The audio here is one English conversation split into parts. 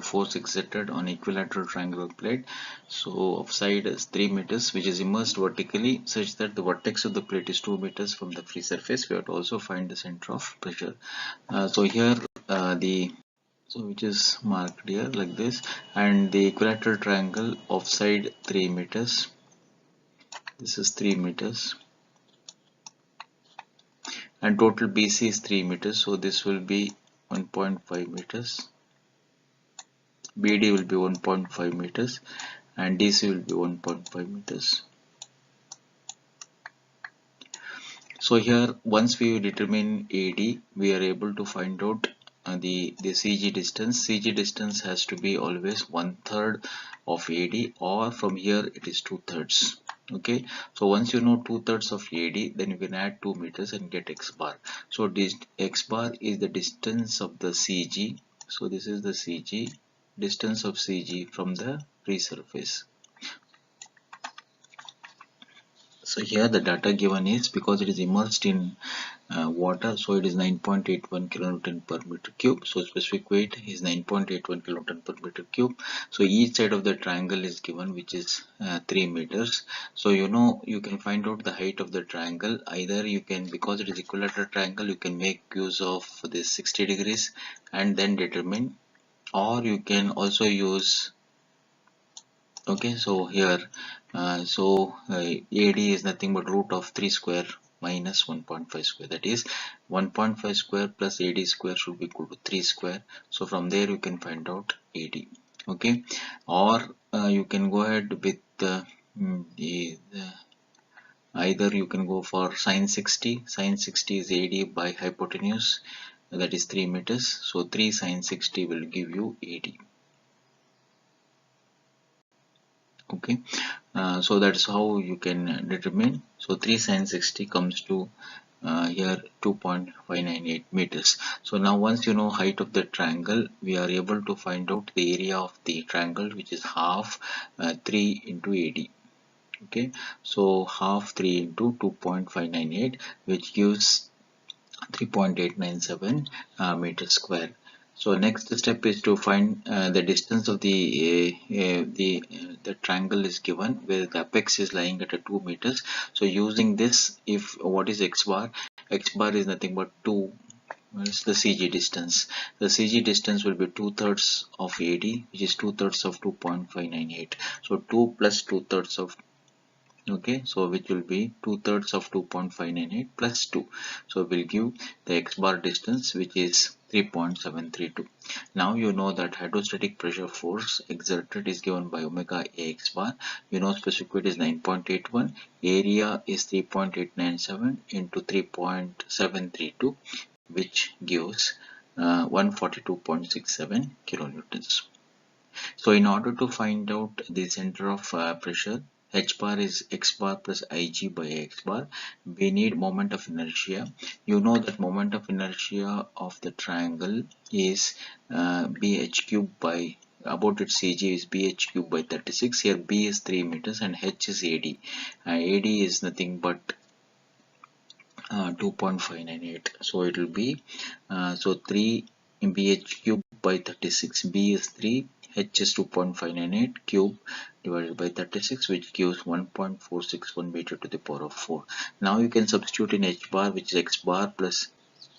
force exerted on equilateral triangular plate. So of side is 3 meters, which is immersed vertically such that the vertex of the plate is 2 meters from the free surface. We have to also find the center of pressure. So here which is marked here like this, and the equilateral triangle of side 3 meters. This is 3 meters. And total BC is 3 meters, so this will be 1.5 meters. BD will be 1.5 meters and DC will be 1.5 meters. So here once we determine AD, we are able to find out the CG distance. CG distance has to be always 1/3 of AD, or from here it is 2/3. Okay, so once you know 2/3 of AD, then you can add 2 meters and get X bar. So this X bar is the distance of the CG. So this is the CG, distance of CG from the resurface. So here the data given is, because it is immersed in water, so it is 9.81 kilonewton per meter cube. So specific weight is 9.81 kilonewton per meter cube. So each side of the triangle is given, which is 3 meters. So you can find out the height of the triangle. Either you can, because it is equilateral triangle, you can make use of this 60 degrees and then determine, or you can also use. Okay, so here AD is nothing but root of 3 square minus 1.5 square, that is 1.5 square plus AD square should be equal to 3 square. So from there you can find out AD. Okay, or you can go ahead with either you can go for sine 60. Sine 60 is AD by hypotenuse, that is 3 meters. So 3 sine 60 will give you AD. Okay, so that's how you can determine. So 3 sine 60 comes to here 2.598 meters. So now once you know height of the triangle, we are able to find out the area of the triangle, which is half 3 into AD. Okay, so half 3 into 2.598, which gives 3.897 meters square. So next step is to find the distance of the triangle is given, where the apex is lying at 2 meters. So using this, if what is X bar? X bar is nothing but 2. Is the CG distance. The CG distance will be 2/3 of AD, which is 2/3 of 2.598. So 2 plus 2/3 of, okay, so which will be 2/3 of 2.598 plus 2, so we'll give the X bar distance, which is 3.732. Now you know that hydrostatic pressure force exerted is given by omega A X bar. Specific weight is 9.81, area is 3.897 into 3.732, which gives 142.67 kilonewtons. So in order to find out the center of pressure, H bar is X bar plus Ig by X bar. We need moment of inertia. You know that moment of inertia of the triangle is BH cube by, about its CG is BH cube by 36. Here B is 3 meters and H is AD. AD is nothing but 2.598. So it will be so 3 BH cube by 36. B is 3. H is 2.598 cube divided by 36, which gives 1.461 meter to the power of 4. Now you can substitute in H bar, which is X bar plus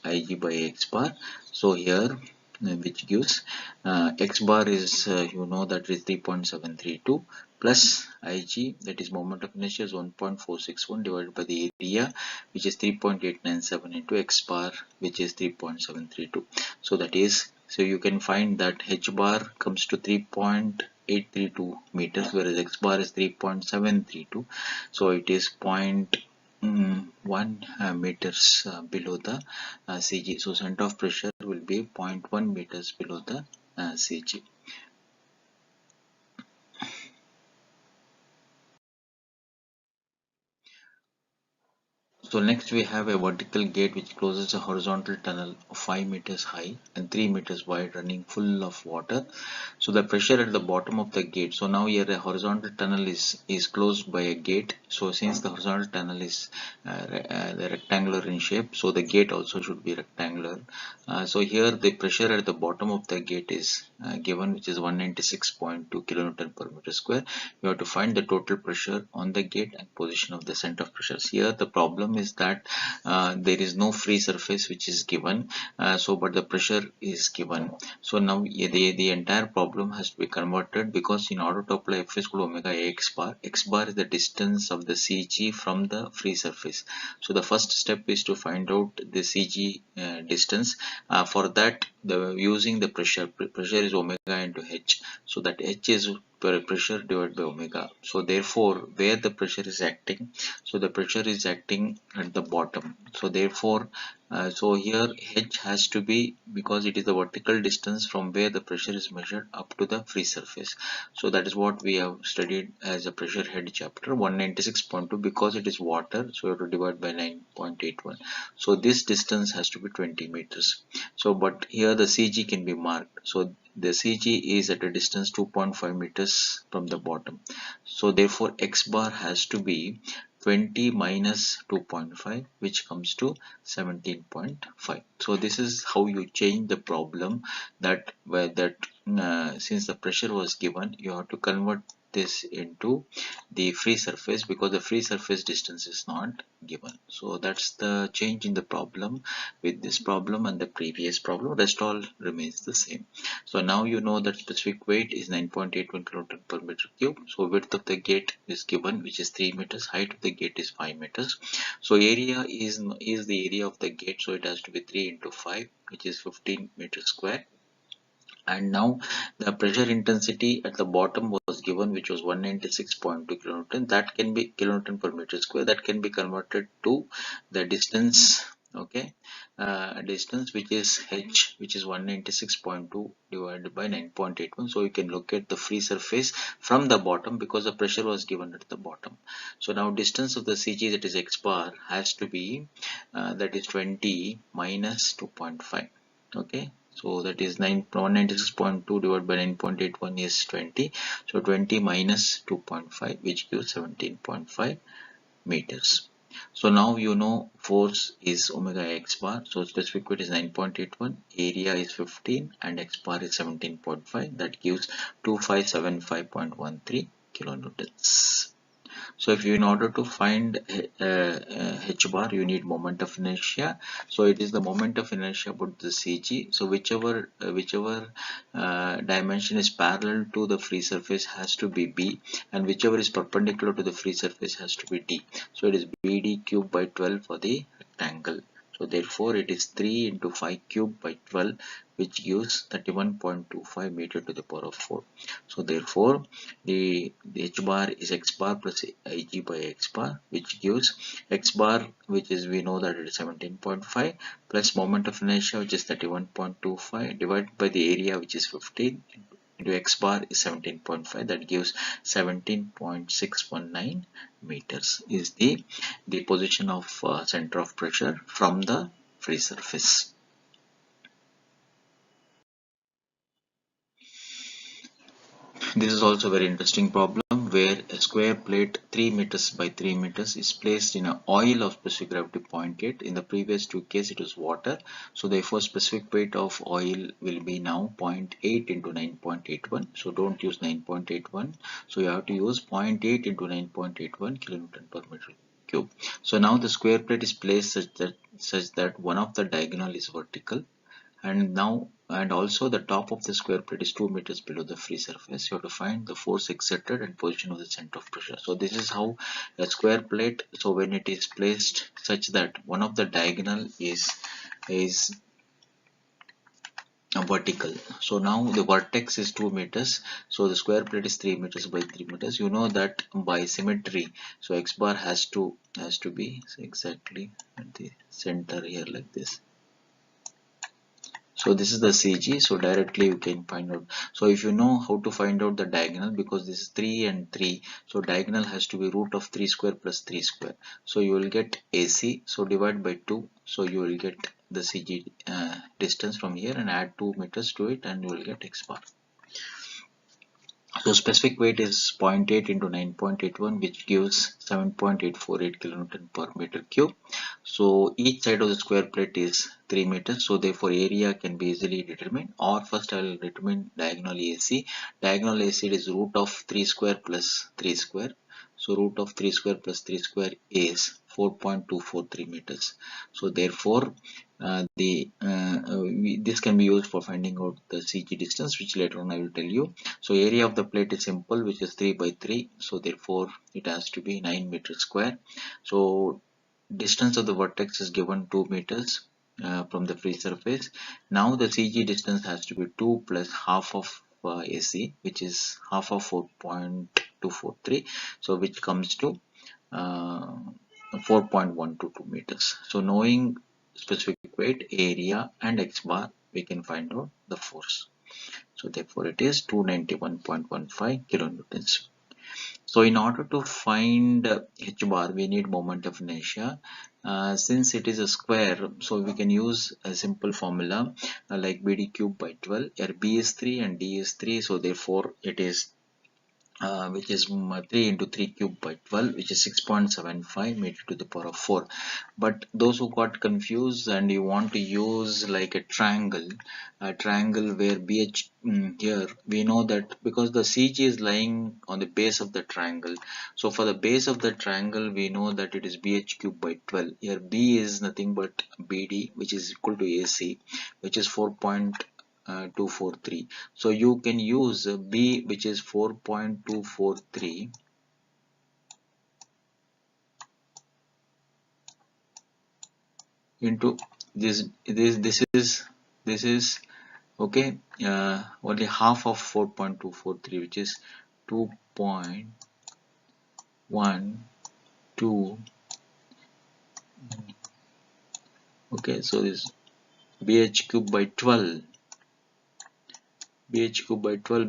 Ig by X bar. So here which gives X bar is that is 3.732 plus Ig, that is moment of inertia, is 1.461 divided by the area, which is 3.897 into X bar, which is 3.732. So that is, so you can find that H bar comes to 3.832 meters, whereas X bar is 3.732. So it is 0.1 meters below the CG. So center of pressure will be 0.1 meters below the CG. So next we have a vertical gate which closes a horizontal tunnel of 5 meters high and 3 meters wide, running full of water. So the pressure at the bottom of the gate. So now here a horizontal tunnel is closed by a gate. So since the horizontal tunnel is the rectangular in shape, so the gate also should be rectangular. So here the pressure at the bottom of the gate is given, which is 196.2 kilonewton per meter square. You have to find the total pressure on the gate and position of the center of pressures. Here the problem is that there is no free surface which is given, but the pressure is given. So now the entire problem has to be converted, because in order to apply F is equal to omega A x bar is the distance of the CG from the free surface. So the first step is to find out the CG distance. For that, using the pressure is omega into H. So that H is pressure divided by omega. So therefore, where the pressure is acting, so the pressure is acting at the bottom. So therefore, so here H has to be, because it is the vertical distance from where the pressure is measured up to the free surface. So that is what we have studied as a pressure head chapter, 196.2, because it is water, so you have to divide by 9.81. So this distance has to be 20 meters. So but here the CG can be marked. So the CG is at a distance 2.5 meters from the bottom. So therefore X bar has to be 20 minus 2.5, which comes to 17.5. So this is how you change the problem, that since the pressure was given, you have to convert this into the free surface, because the free surface distance is not given. So that's the change in the problem with this problem and the previous problem. Rest all remains the same. So now you know that specific weight is 9.81 kilonewton per meter cube. So width of the gate is given, which is 3 meters. Height of the gate is 5 meters. So area is the area of the gate. So it has to be 3 into 5, which is 15 meters square. And now the pressure intensity at the bottom was given, which was 196.2 kilonewton. That can be kilonewton per meter square. That can be converted to the distance. Okay, distance, which is H, which is 196.2 divided by 9.81. So you can locate the free surface from the bottom, because the pressure was given at the bottom. So now distance of the CG, that is X bar, has to be that is 20 minus 2.5. Okay, so that is 196.2 divided by 9.81 is 20. So 20 minus 2.5, which gives 17.5 meters. So now you know force is omega x bar. So specific weight is 9.81, area is 15, and x bar is 17.5. That gives 2575.13 kilonewtons. So if you, in order to find h bar, you need moment of inertia. So it is the moment of inertia about the CG. So whichever dimension is parallel to the free surface has to be B, and whichever is perpendicular to the free surface has to be D. So it is BD cube by 12 for the rectangle. So therefore it is 3 into 5 cube by 12, which gives 31.25 meter to the power of 4. So therefore the h bar is x bar plus ig by x bar, which gives x bar, which is, we know that it is 17.5, plus moment of inertia, which is 31.25, divided by the area, which is 15, into x bar is 17.5. That gives 17.619 meters is the position of center of pressure from the free surface. This is also a very interesting problem, where a square plate 3 meters by 3 meters is placed in an oil of specific gravity 0.8. In the previous two cases it was water. So therefore specific weight of oil will be now 0.8 into 9.81. So don't use 9.81. So you have to use 0.8 into 9.81 kilonewton per meter cube. So now the square plate is placed such that one of the diagonal is vertical, and also the top of the square plate is 2 meters below the free surface. You have to find the force exerted and position of the center of pressure. So this is how a square plate, so when it is placed such that one of the diagonal is vertical. So now the vertex is 2 meters. So the square plate is 3 meters by 3 meters. You know that by symmetry, so x bar has to be exactly at the center here, like this. So this is the CG, so directly you can find out. So if you know how to find out the diagonal, because this is 3 and 3, so diagonal has to be root of 3 square plus 3 square. So you will get AC, so divide by 2, so you will get the CG distance from here and add 2 meters to it and you will get X bar. So specific weight is 0.8 into 9.81, which gives 7.848 kilonewton per meter cube. So each side of the square plate is 3 meters. So therefore area can be easily determined. Or first I will determine diagonal AC. Diagonal AC is root of 3 square plus 3 square. So root of 3 square plus 3 square is 4.243 meters. So therefore this can be used for finding out the CG distance, which later on I will tell you. So area of the plate is simple, which is 3 by 3. So therefore it has to be 9 meters square. So distance of the vertex is given 2 meters from the free surface. Now the CG distance has to be 2 plus half of AC, which is half of 4.243. So which comes to 4.122 meters. So knowing specific weight, area and X bar, we can find out the force. So therefore it is 291.15 kilonewtons. So in order to find H bar, we need moment of inertia. Since it is a square, so we can use a simple formula like BD cube by 12, where B is 3 and D is 3. So therefore it is which is 3 into 3 cube by 12, which is 6.75 meter to the power of 4. But those who got confused and you want to use like a triangle where BH here we know that because the CG is lying on the base of the triangle, so for the base of the triangle we know that it is BH cube by 12. Here B is nothing but BD, which is equal to AC, which is 4.243. So you can use B, which is 4.243 into this is okay, only half of 4.243, which is 2.12. Okay, so this BH cube by 12,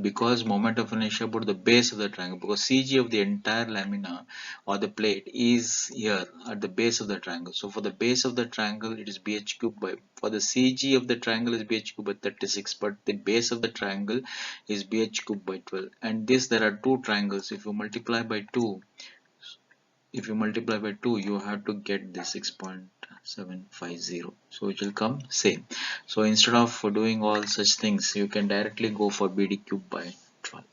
because moment of inertia about the base of the triangle, because CG of the entire lamina or the plate is here at the base of the triangle. So for the base of the triangle it is BH cube by, for the CG of the triangle is BH cube by 36, but the base of the triangle is BH cube by 12. And this, there are two triangles. If you multiply by 2, you have to get the 6.750, so it will come same. So instead of doing all such things, you can directly go for BD cube by 12.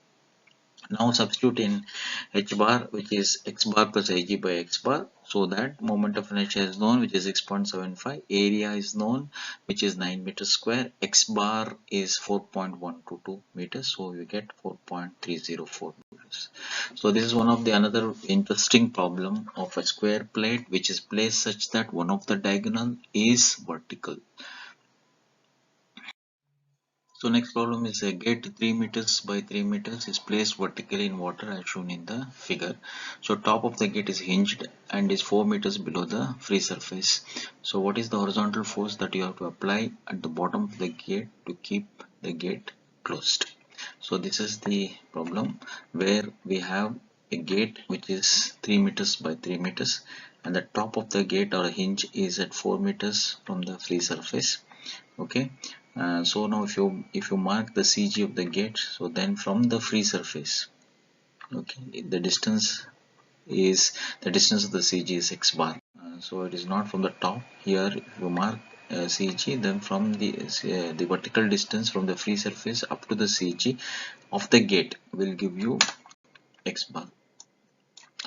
Now substitute in H bar, which is X bar plus Ig by X bar. So that moment of inertia is known, which is 6.75. Area is known, which is 9 meters square. X bar is 4.122 meters. So you get 4.304 meters. So this is one of the another interesting problem of a square plate, which is placed such that one of the diagonal is vertical. So next problem is a gate 3 meters by 3 meters is placed vertically in water as shown in the figure. So top of the gate is hinged and is 4 meters below the free surface. So what is the horizontal force that you have to apply at the bottom of the gate to keep the gate closed? So this is the problem where we have a gate which is 3 meters by 3 meters and the top of the gate or hinge is at 4 meters from the free surface. Okay, so now if you mark the CG of the gate, so then from the free surface, okay, the distance of the CG is X bar. So it is not from the top. Here if you mark CG, then from the vertical distance from the free surface up to the CG of the gate will give you X bar.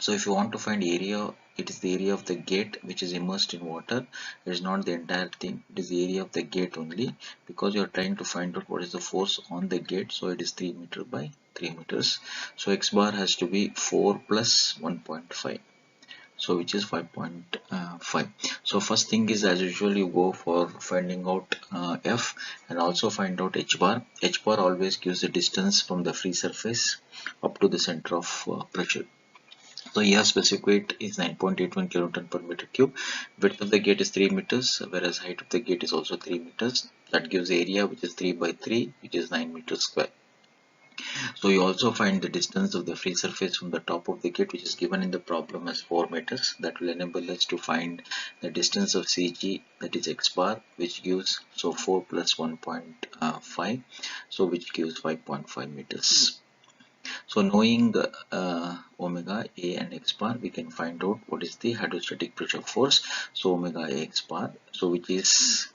So if you want to find area, it is the area of the gate which is immersed in water. It is not the entire thing, it is the area of the gate only, because you are trying to find out what is the force on the gate. So it is 3 meter by 3 meters. So X bar has to be 4 plus 1.5, so which is 5.5. So first thing is, as usual, you go for finding out F and also find out H bar. H bar always gives the distance from the free surface up to the center of pressure. So here specific weight is 9.81 kilonewton per meter cube. Width of the gate is 3 meters, whereas height of the gate is also 3 meters. That gives area which is 3 by 3, which is 9 meters square. So you also find the distance of the free surface from the top of the gate, which is given in the problem as 4 meters. That will enable us to find the distance of CG, that is x bar, which gives, so 4 plus 1.5, so which gives 5.5 meters. So knowing omega A and x bar, we can find out what is the hydrostatic pressure force. So omega A x bar, so which is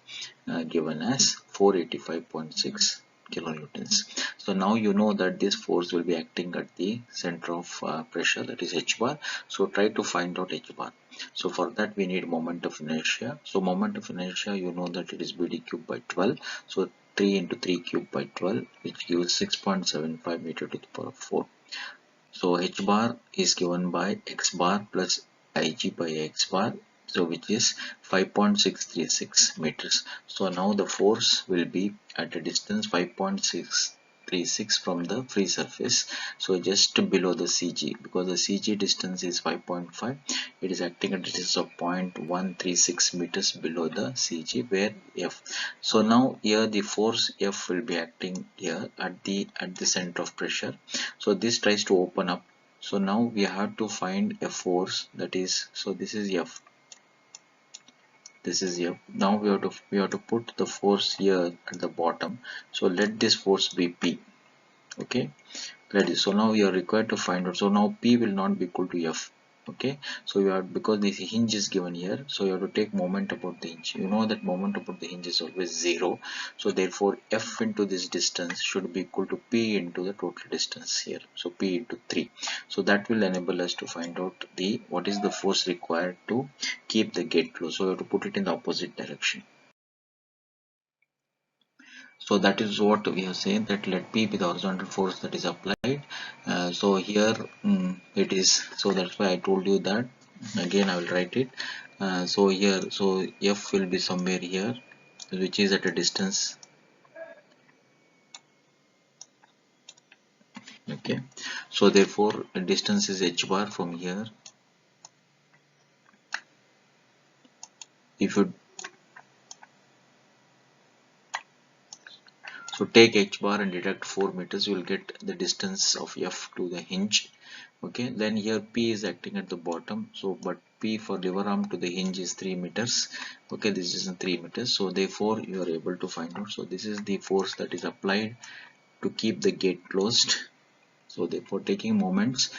given as 485.6 kilonewtons. So now you know that this force will be acting at the center of pressure, that is h bar. So try to find out h bar. So for that we need moment of inertia. So moment of inertia, you know that it is bd cube by 12. So 3 into 3 cube by 12, which gives 6.75 meter to the power of 4. So h bar is given by x bar plus ig by x bar, so which is 5.636 meters. So now the force will be at a distance 5.636 from the free surface, so just below the CG, because the CG distance is 5.5. It is acting at a distance of 0.136 meters below the CG, where F. So now here the force F will be acting here at the center of pressure. So this tries to open up. So now we have to find a force, that is, so this is F, this is F. Now we have to put the force here at the bottom. So let this force be P. Okay, let it. So now we are required to find out. So now P will not be equal to F. Okay, so you have, because this hinge is given here, so you have to take moment about the hinge. You know that moment about the hinge is always 0. So therefore F into this distance should be equal to P into the total distance here. So P into 3. So that will enable us to find out the what is the force required to keep the gate closed. So you have to put it in the opposite direction. So that is what we have said, that let P be the horizontal force that is applied. So here it is, so that's why I told you that. Again I will write it. So here, so F will be somewhere here, which is at a distance. Okay, so therefore distance is h bar from here. If you so take h bar and deduct 4 meters, you will get the distance of F to the hinge. Okay, then here P is acting at the bottom, so but P for lever arm to the hinge is 3 meters. Okay, this is 3 meters, so therefore you are able to find out. So this is the force that is applied to keep the gate closed. So therefore taking moments,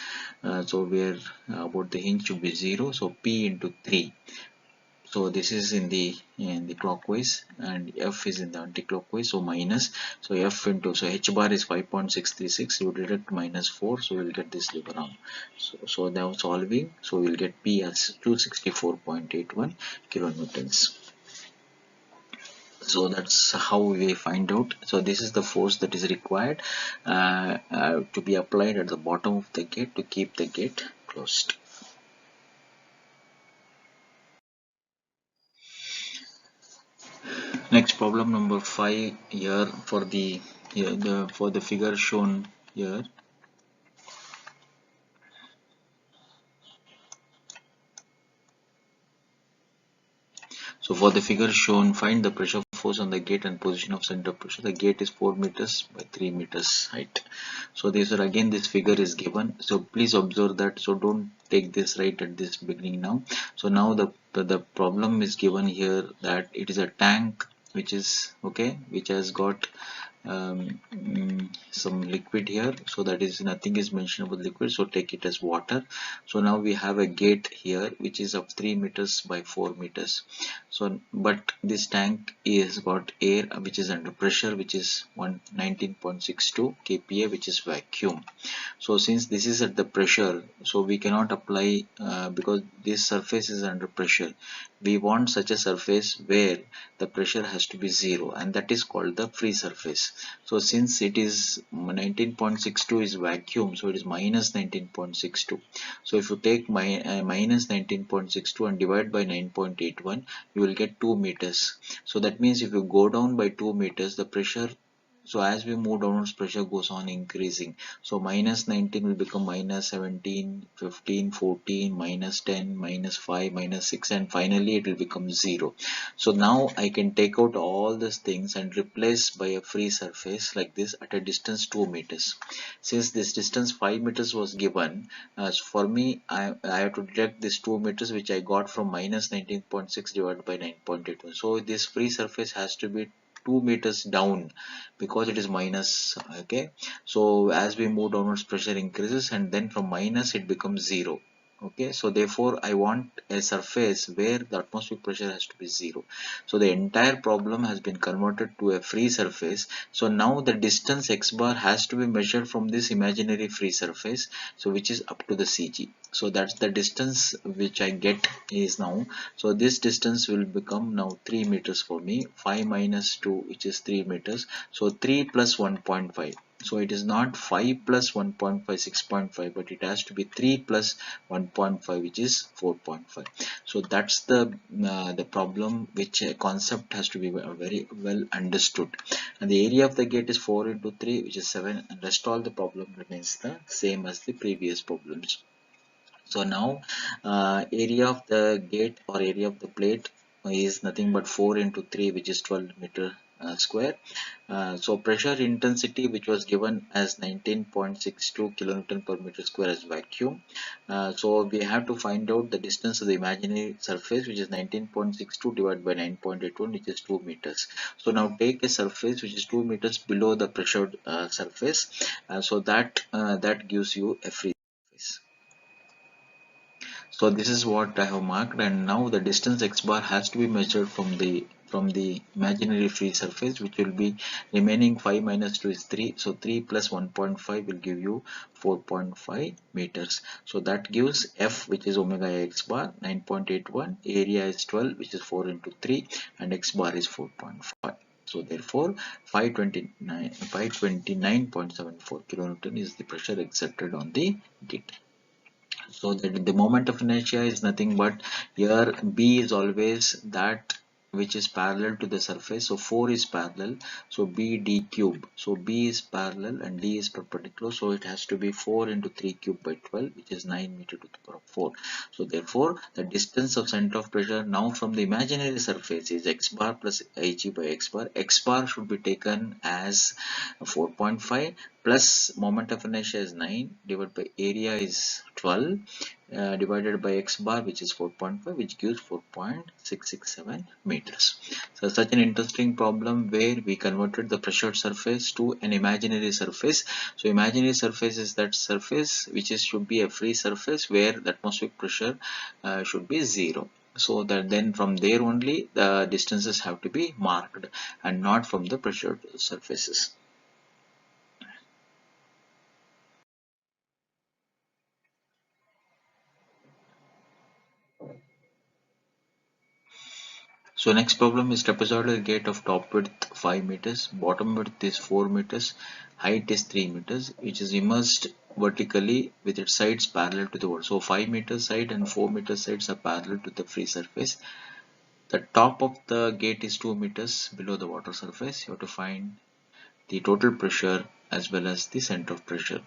so where about the hinge should be 0, so P into 3. So this is in the clockwise and F is in the anti-clockwise, so minus. So F into, so h bar is 5.636, you deduct minus 4, so you will get this lever arm. So now solving, so we will get P as 264.81 kilonewtons. So that's how we find out. So this is the force that is required to be applied at the bottom of the gate to keep the gate closed. Next, problem number 5 here for the figure shown here. So for the figure shown, find the pressure force on the gate and position of center of pressure. The gate is 4 meters by 3 meters height. So this are again, this figure is given. So please observe that. So don't take this right at this beginning now. So now the problem is given here that it is a tank which is okay, which has got some liquid here. So that is, nothing is mentioned about liquid, so take it as water. So now we have a gate here which is of 3 meters by 4 meters. So but this tank is got air which is under pressure, which is 19.62 kPa, which is vacuum. So since this is at the pressure, so we cannot apply because this surface is under pressure. We want such a surface where the pressure has to be 0, and that is called the free surface. So since it is 19.62 is vacuum, so it is minus 19.62. So if you take minus 19.62 and divide by 9.81, you will get 2 meters. So that means if you go down by 2 meters, the pressure, So as we move downwards, pressure goes on increasing. So minus 19 will become minus 17, 15, 14, minus 10, minus 5, minus 6, and finally it will become 0. So now I can take out all these things and replace by a free surface like this at a distance 2 meters. Since this distance 5 meters was given, so for me I have to deduct this 2 meters which I got from minus 19.6 divided by 9.81. So this free surface has to be 2 meters down because it is minus. Okay, so as we move downwards, pressure increases, and then from minus it becomes 0. Okay, so therefore I want a surface where the atmospheric pressure has to be 0. So the entire problem has been converted to a free surface. So now the distance x bar has to be measured from this imaginary free surface, so which is up to the CG. So that's the distance which I get is now. So this distance will become now 3 meters for me. 5 minus 2, which is 3 meters. So 3 plus 1.5. So it is not 5 plus 1.5, 6.5, but it has to be 3 plus 1.5, which is 4.5. So that's the problem, which concept has to be very well understood. And the area of the gate is 4 into 3, which is 7, and rest all the problem remains the same as the previous problems. So now area of the gate or area of the plate is nothing but 4 into 3, which is 12 meter square. So pressure intensity, which was given as 19.62 kilonewton per meter square as vacuum. So we have to find out the distance of the imaginary surface, which is 19.62 divided by 9.81, which is 2 meters. So now take a surface which is 2 meters below the pressured surface. So that gives you a free surface. So this is what I have marked, and now the distance x bar has to be measured from the imaginary free surface, which will be remaining 5 minus 2 is 3. So 3 plus 1.5 will give you 4.5 meters. So that gives F, which is omega x bar 9.81, area is 12, which is 4 into 3, and x bar is 4.5. So therefore 529.74 kilonewton is the pressure exerted on the gate. So that the moment of inertia is nothing but, here B is always that which is parallel to the surface. So 4 is parallel, so B D cube. So B is parallel and D is perpendicular, so it has to be 4 into 3 cube by 12, which is 9 meter to the power of 4. So therefore the distance of center of pressure now from the imaginary surface is x bar plus Ig by x bar. X bar should be taken as 4.5 plus moment of inertia is 9 divided by area is 12 divided by x bar, which is 4.5, which gives 4.667 meters. So such an interesting problem where we converted the pressured surface to an imaginary surface. So imaginary surface is that surface which is should be a free surface where the atmospheric pressure should be 0. So that then from there only the distances have to be marked and not from the pressured surfaces. So next problem is trapezoidal gate of top width 5 meters, bottom width is 4 meters, height is 3 meters, which is immersed vertically with its sides parallel to the wall. So 5 meter side and 4 meter sides are parallel to the free surface. The top of the gate is 2 meters below the water surface. You have to find the total pressure as well as the center of pressure.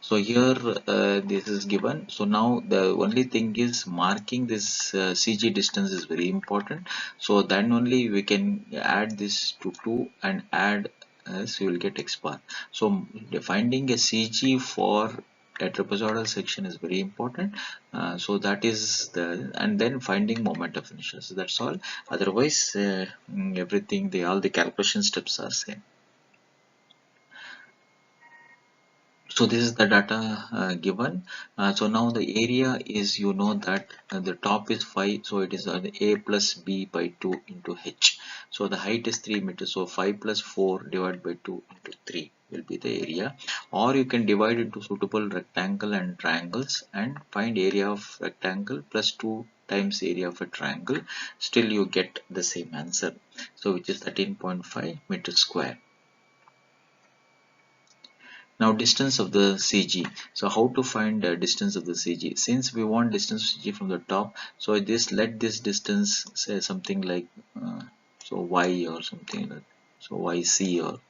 So here this is given. So now the only thing is marking this CG distance is very important. So then only we can add this to 2 and add as you will get x bar. So finding a CG for a trapezoidal section is very important. So that is and then finding moment of inertia. So that's all. Otherwise everything, all the calculation steps are same. So this is the data given. So now the area is, you know that the top is 5, so it is A plus B by 2 into H. So the height is 3 meters, so 5 plus 4 divided by 2 into 3 will be the area. Or you can divide into suitable rectangle and triangles and find area of rectangle plus 2 times area of a triangle. Still you get the same answer, so which is 13.5 meters square. Now distance of the CG. So how to find the distance of the CG? Since we want distance of CG from the top, so let this distance say something like so y or something like that. So yc or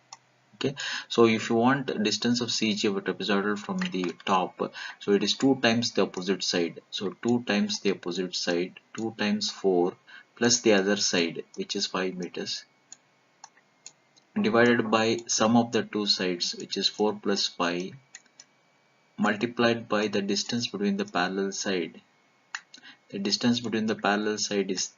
Okay, so if you want distance of CG of a trapezoidal from the top, so it is 2 times the opposite side. So 2 times the opposite side, 2 times 4 plus the other side, which is 5 meters, divided by sum of the two sides, which is 4 plus 5, multiplied by the distance between the parallel side. The distance between the parallel side is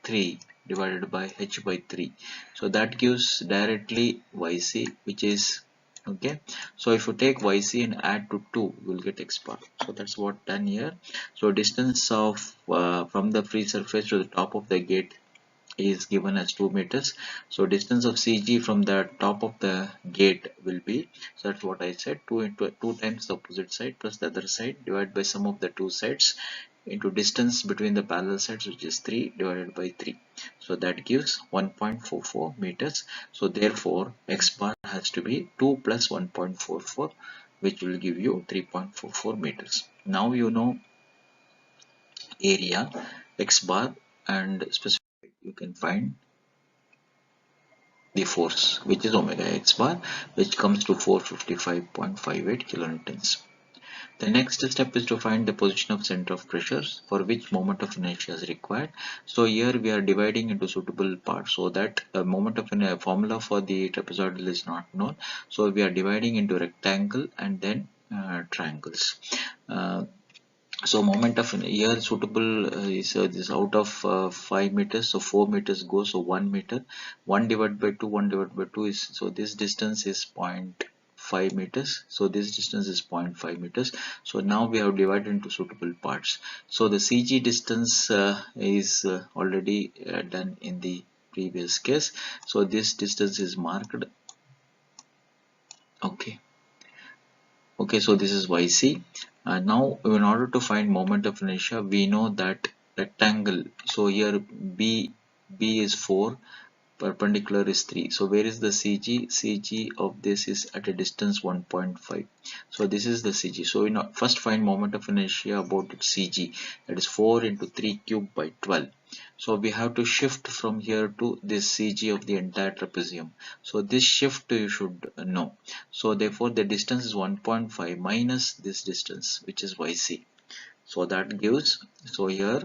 3 divided by h by 3, so that gives directly yc, which is okay. So if you take yc and add to 2, you will get x bar. So that's what done here. So distance of from the free surface to the top of the gate is given as 2 meters. So distance of CG from the top of the gate will be, so that's what I said, 2 into 2 times the opposite side plus the other side divided by sum of the two sides into distance between the parallel sides, which is 3 divided by 3. So that gives 1.44 meters. So therefore x bar has to be 2 plus 1.44, which will give you 3.44 meters. Now you know area, x bar, and specific. You can find the force, which is omega x bar, which comes to 455.58 kilonewtons. The next step is to find the position of center of pressure for which moment of inertia is required. So here we are dividing into suitable parts, so that a moment of inertia formula for the trapezoidal is not known. So we are dividing into rectangle and then triangles. So moment of here suitable is this out of 5 meters, so 4 meters go, so 1 meter, 1 divided by 2, 1 divided by 2 is, so this distance is 0.5 meters, so this distance is 0.5 meters. So now we have divided into suitable parts. So the CG distance is already done in the previous case, so this distance is marked. Okay, so this is YC. Now in order to find moment of inertia, we know that rectangle, so here B is 4, perpendicular is 3. So where is the CG? CG of this is at a distance 1.5. So this is the CG. So we first find moment of inertia about its CG, that is 4 into 3 cubed by 12. So we have to shift from here to this CG of the entire trapezium. So this shift you should know. So therefore the distance is 1.5 minus this distance, which is YC. So that gives, so here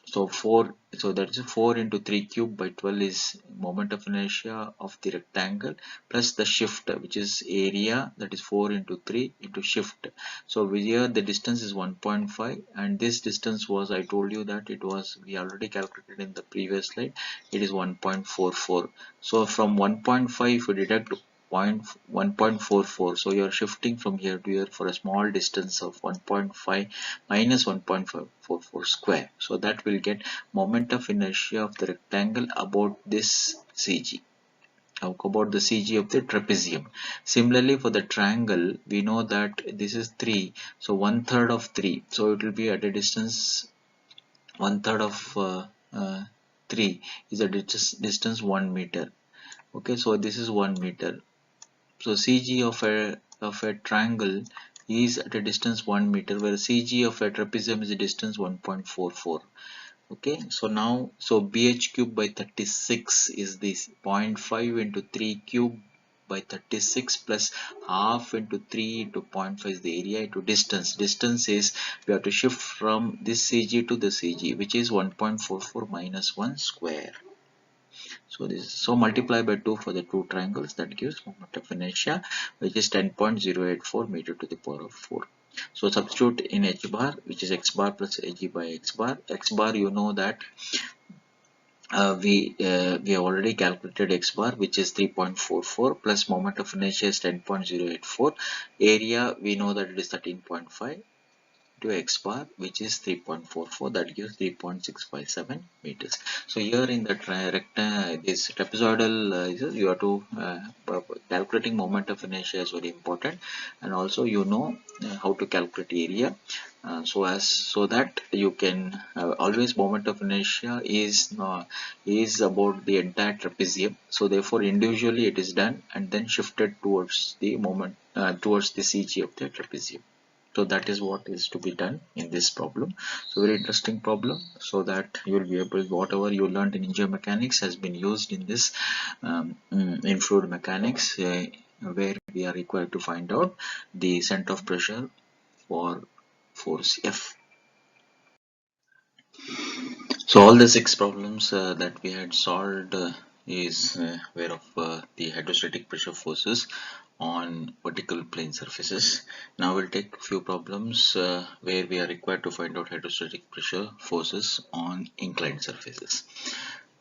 so 4, so that's 4 into 3 cube by 12 is moment of inertia of the rectangle plus the shift, which is area, that is 4 into 3 into shift. So here the distance is 1.5, and this distance was, I told you that it was, we already calculated in the previous slide, it is 1.44. So from 1.5 if you deduct 1.44, so you are shifting from here to here for a small distance of 1.5 minus 1.544 square. So that will get moment of inertia of the rectangle about this CG, about the CG of the trapezium. Similarly for the triangle, we know that this is 3, so 1/3 of 3, so it will be at a distance 1/3 of 3 is a distance 1 meter. Okay, so this is 1 meter. So CG of a triangle is at a distance 1 meter, where CG of a trapezium is a distance 1.44. Okay, so now, so BH cube by 36 is this 0.5 into 3 cube by 36 plus half into 3 into 0.5 is the area into distance. Distance is, we have to shift from this CG to the CG, which is 1.44 minus 1 square. So this is, so multiply by 2 for the two triangles, that gives moment of inertia, which is 10.084 meter to the power of 4. So substitute in h bar, which is x bar plus ag by x bar. X bar, you know that we have already calculated x bar, which is 3.44 plus moment of inertia is 10.084. Area, we know that it is 13.5 to x bar, which is 3.44, that gives 3.657 meters. So here in the this trapezoidal, you have to calculating moment of inertia is very important, and also you know how to calculate area, so that you can always moment of inertia is about the entire trapezium. So therefore individually it is done and then shifted towards the moment towards the CG of the trapezium. So that is what is to be done in this problem. So very interesting problem, so that you will be able, whatever you learned in engineering mechanics has been used in this in fluid mechanics, where we are required to find out the center of pressure for force F. So all the 6 problems that we had solved is were of the hydrostatic pressure forces on vertical plane surfaces. Now we'll take few problems where we are required to find out hydrostatic pressure forces on inclined surfaces.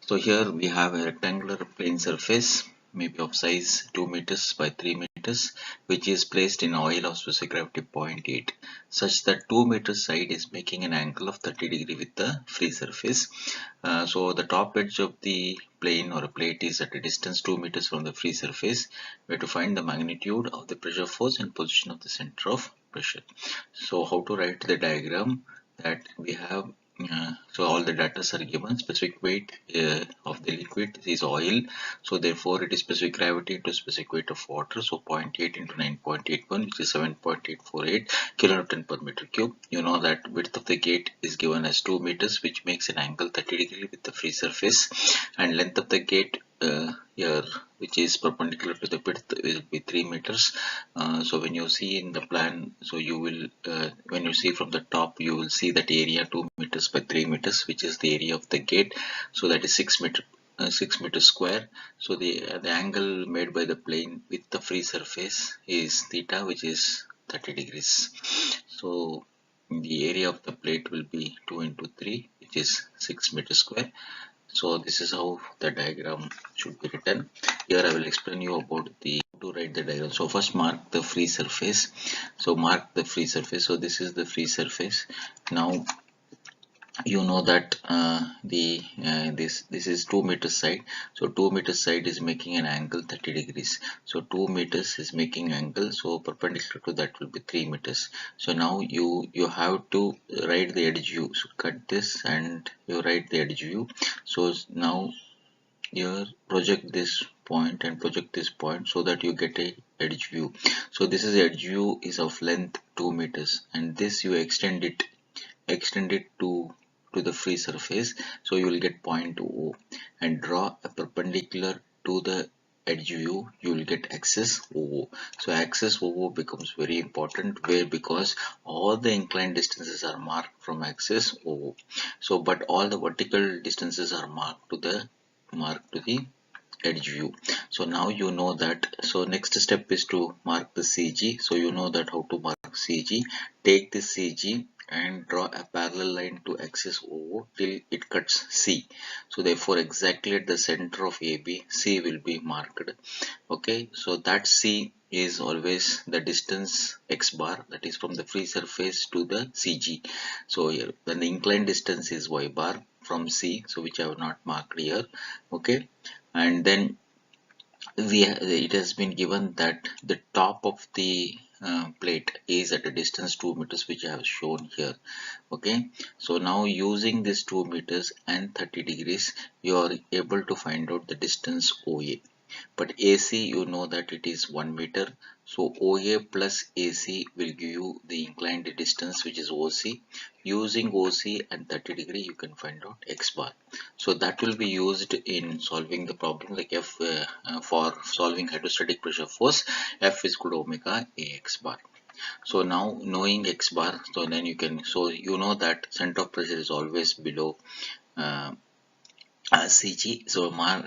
So here we have a rectangular plane surface, maybe of size 2 meters by 3 meters, which is placed in oil of specific gravity 0.8, such that 2 meters side is making an angle of 30 degree with the free surface. So the top edge of the plane or a plate is at a distance 2 meters from the free surface. We have to find the magnitude of the pressure force and position of the center of pressure. So how to write the diagram? That we have, so all the data are given. Specific weight of the liquid is oil, so therefore it is specific gravity into specific weight of water, so 0.8 into 9.81, which is 7.848 kilonewton per meter cube. You know that width of the gate is given as 2 meters, which makes an angle 30 degree with the free surface, and length of the gate here, which is perpendicular to the width, will be 3 meters. So when you see in the plan, so you will when you see from the top, you will see that area 2 meters by 3 meters, which is the area of the gate, so that is 6 meters square. So the angle made by the plane with the free surface is theta, which is 30 degrees. So the area of the plate will be 2 into 3, which is 6 meters square. So this is how the diagram should be written. Here I will explain you about the to write the diagram. So first mark the free surface. So mark the free surface. So this is the free surface. Now you know that this is 2 meters side, so 2 meters side is making an angle 30 degrees, so 2 meters is making angle, so perpendicular to that will be 3 meters. So now you have to write the edge view, so cut this and you write the edge view. So now here project this point and project this point, so that you get a edge view. So this is edge view is of length 2 meters, and this you extend it to the free surface, so you will get point O, and draw a perpendicular to the edge view, you will get axis OO. So axis OO becomes very important, where because all the inclined distances are marked from axis OO, so but all the vertical distances are marked to the edge view. So now you know that. So next step is to mark the CG. So you know that how to mark CG. Take this CG and draw a parallel line to axis OO till it cuts C. So therefore exactly at the center of AB, C will be marked. Okay, so that C is always the distance x bar, that is from the free surface to the CG. So here when the inclined distance is y bar from C, so which I have not marked here. Okay, and then it has been given that the top of the plate is at a distance 2 meters, which I have shown here. Okay, so now using this 2 meters and 30 degrees, you are able to find out the distance OA. But AC, you know that it is 1 meter, so OA plus AC will give you the inclined distance, which is OC. Using OC and 30 degree, you can find out X bar. So that will be used in solving the problem, like F for solving hydrostatic pressure force, F is equal to omega AX bar. So now knowing X bar, so then you can, so you know that center of pressure is always below uh, CG. So mark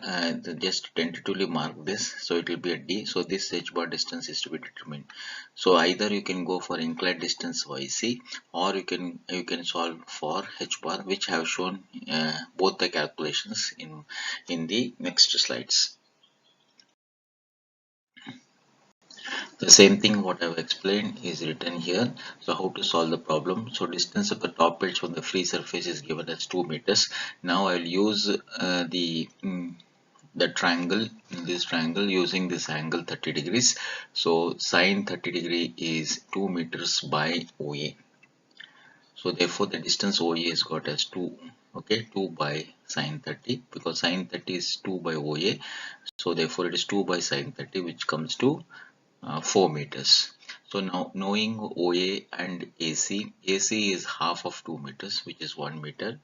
just tentatively mark this, so it will be a D. So this H bar distance is to be determined. So either you can go for inclined distance YC, or you can solve for H bar, which I have shown both the calculations in the next slides. The same thing what I've explained is written here. So how to solve the problem? So distance of the top edge from the free surface is given as 2 meters. Now I'll use the triangle, in this triangle, using this angle 30 degrees. So sine 30 degree is 2 meters by OA. So therefore the distance OA is got as 2. Okay, 2 by sine 30, because sine 30 is 2 by OA. So therefore it is 2 by sine 30, which comes to 4 meters. So now knowing OA and AC, AC is half of 2 meters, which is 1 meter.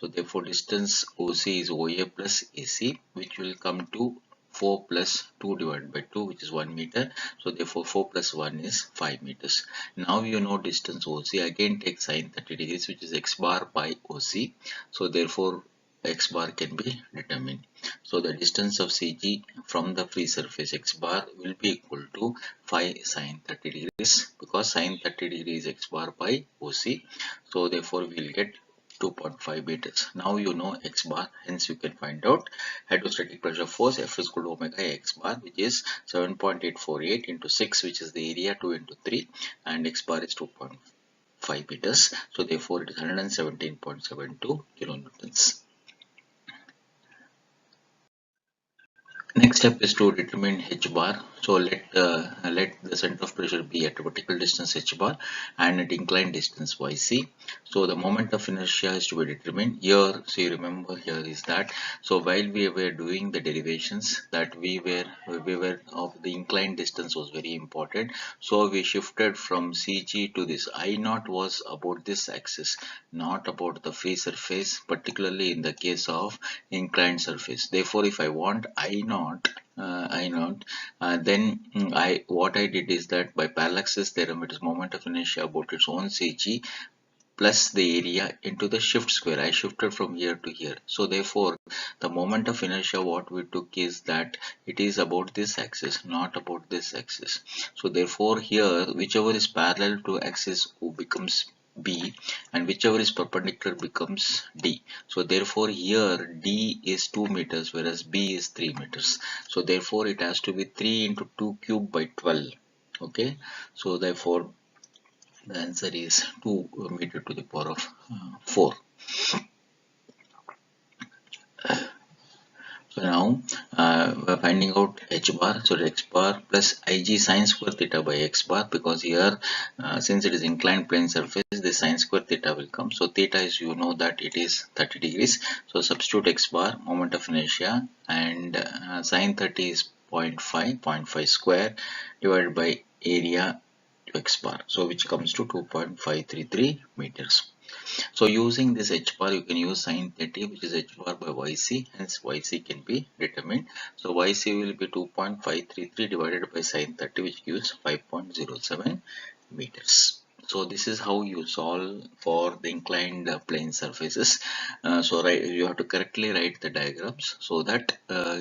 So therefore distance OC is OA plus AC, which will come to 4 plus 2 divided by 2, which is 1 meter. So therefore 4 plus 1 is 5 meters. Now you know distance OC. Again take sine 30 degrees, which is x bar by OC. So therefore x bar can be determined. So the distance of CG from the free surface x bar will be equal to 5 sine 30 degrees, because sine 30 degrees x bar by OC. So therefore we will get 2.5 meters. Now you know x bar, hence you can find out hydrostatic pressure force F is equal to omega x bar, which is 7.848 into 6, which is the area, 2 into 3, and x bar is 2.5 meters. So therefore it is 117.72 kilonewtons. Next step is to determine h bar. So let the center of pressure be at a vertical distance h bar and at inclined distance yc. So the moment of inertia is to be determined here. So you remember here is that, so while we were doing the derivations, that we were of the inclined distance was very important. So we shifted from CG to this. I naught was about this axis, not about the free surface, particularly in the case of inclined surface. Therefore if I want I naught, then what I did is that by parallaxis theorem, it is moment of inertia about its own CG plus the area into the shift square. I shifted from here to here. So therefore the moment of inertia what we took is that it is about this axis, not about this axis. So therefore here whichever is parallel to axis O becomes B, and whichever is perpendicular becomes D. So therefore here D is 2 meters whereas B is 3 meters. So therefore it has to be 3 into 2 cube by 12. Okay, so therefore the answer is 2 meter to the power of 4. So now we're finding out h bar. So x bar plus ig sine square theta by x bar, because here since it is inclined plane surface, the sine square theta will come. So theta is, you know that it is 30 degrees. So substitute x bar, moment of inertia, and sine 30 is 0.5 square divided by area to x bar. So which comes to 2.533 meters. So using this h bar, you can use sine 30, which is h bar by yc, hence yc can be determined. So yc will be 2.533 divided by sine 30, which gives 5.07 meters. So this is how you solve for the inclined plane surfaces. So you have to correctly write the diagrams so that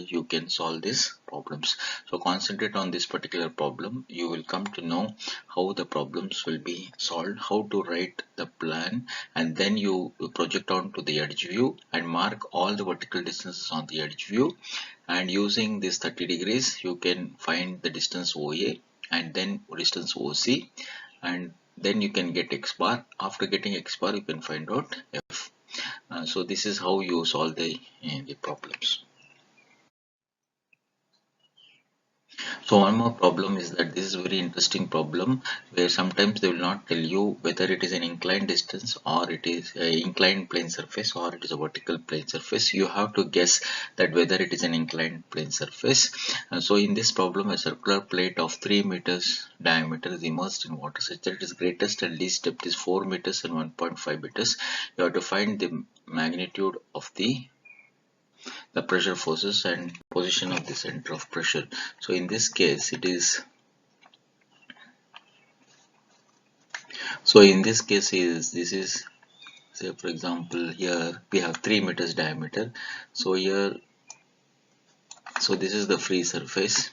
you can solve these problems. So concentrate on this particular problem. You will come to know how the problems will be solved, how to write the plan, and then you project onto the edge view and mark all the vertical distances on the edge view. And using this 30 degrees, you can find the distance OA and then distance OC, and then you can get x bar. After getting x bar, you can find out f. So this is how you solve the problems. So one more problem is that this is a very interesting problem, where sometimes they will not tell you whether it is an inclined distance or it is an inclined plane surface or it is a vertical plane surface. You have to guess that whether it is an inclined plane surface. So in this problem, a circular plate of 3 meters diameter is immersed in water such that its greatest and least depth is 4 meters and 1.5 meters. You have to find the magnitude of the pressure forces and position of the center of pressure. So in this case it is, so in this case is, this is, say for example here we have 3 meters diameter. So here, so this is the free surface.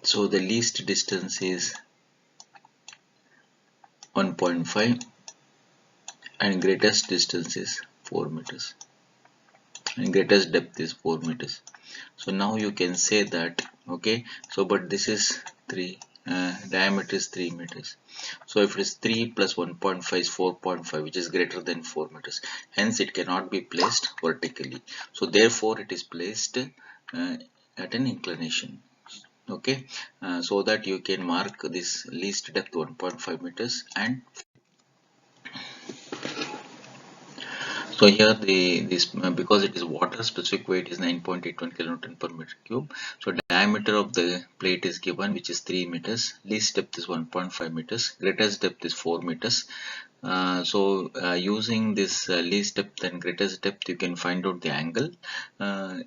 So the least distance is 1.5 and greatest distance is 4 meters and greatest depth is 4 meters. So now you can say that, okay, so but this is 3, diameter is 3 meters. So if it is 3 plus 1.5 is 4.5, which is greater than 4 meters, hence it cannot be placed vertically. So therefore it is placed at an inclination. Okay, so that you can mark this least depth 1.5 meters. And So here this because it is water, specific weight is 9.81 kilonewton per meter cube. So diameter of the plate is given, which is 3 meters. Least depth is 1.5 meters. Greatest depth is 4 meters. Using this least depth and greatest depth, you can find out the angle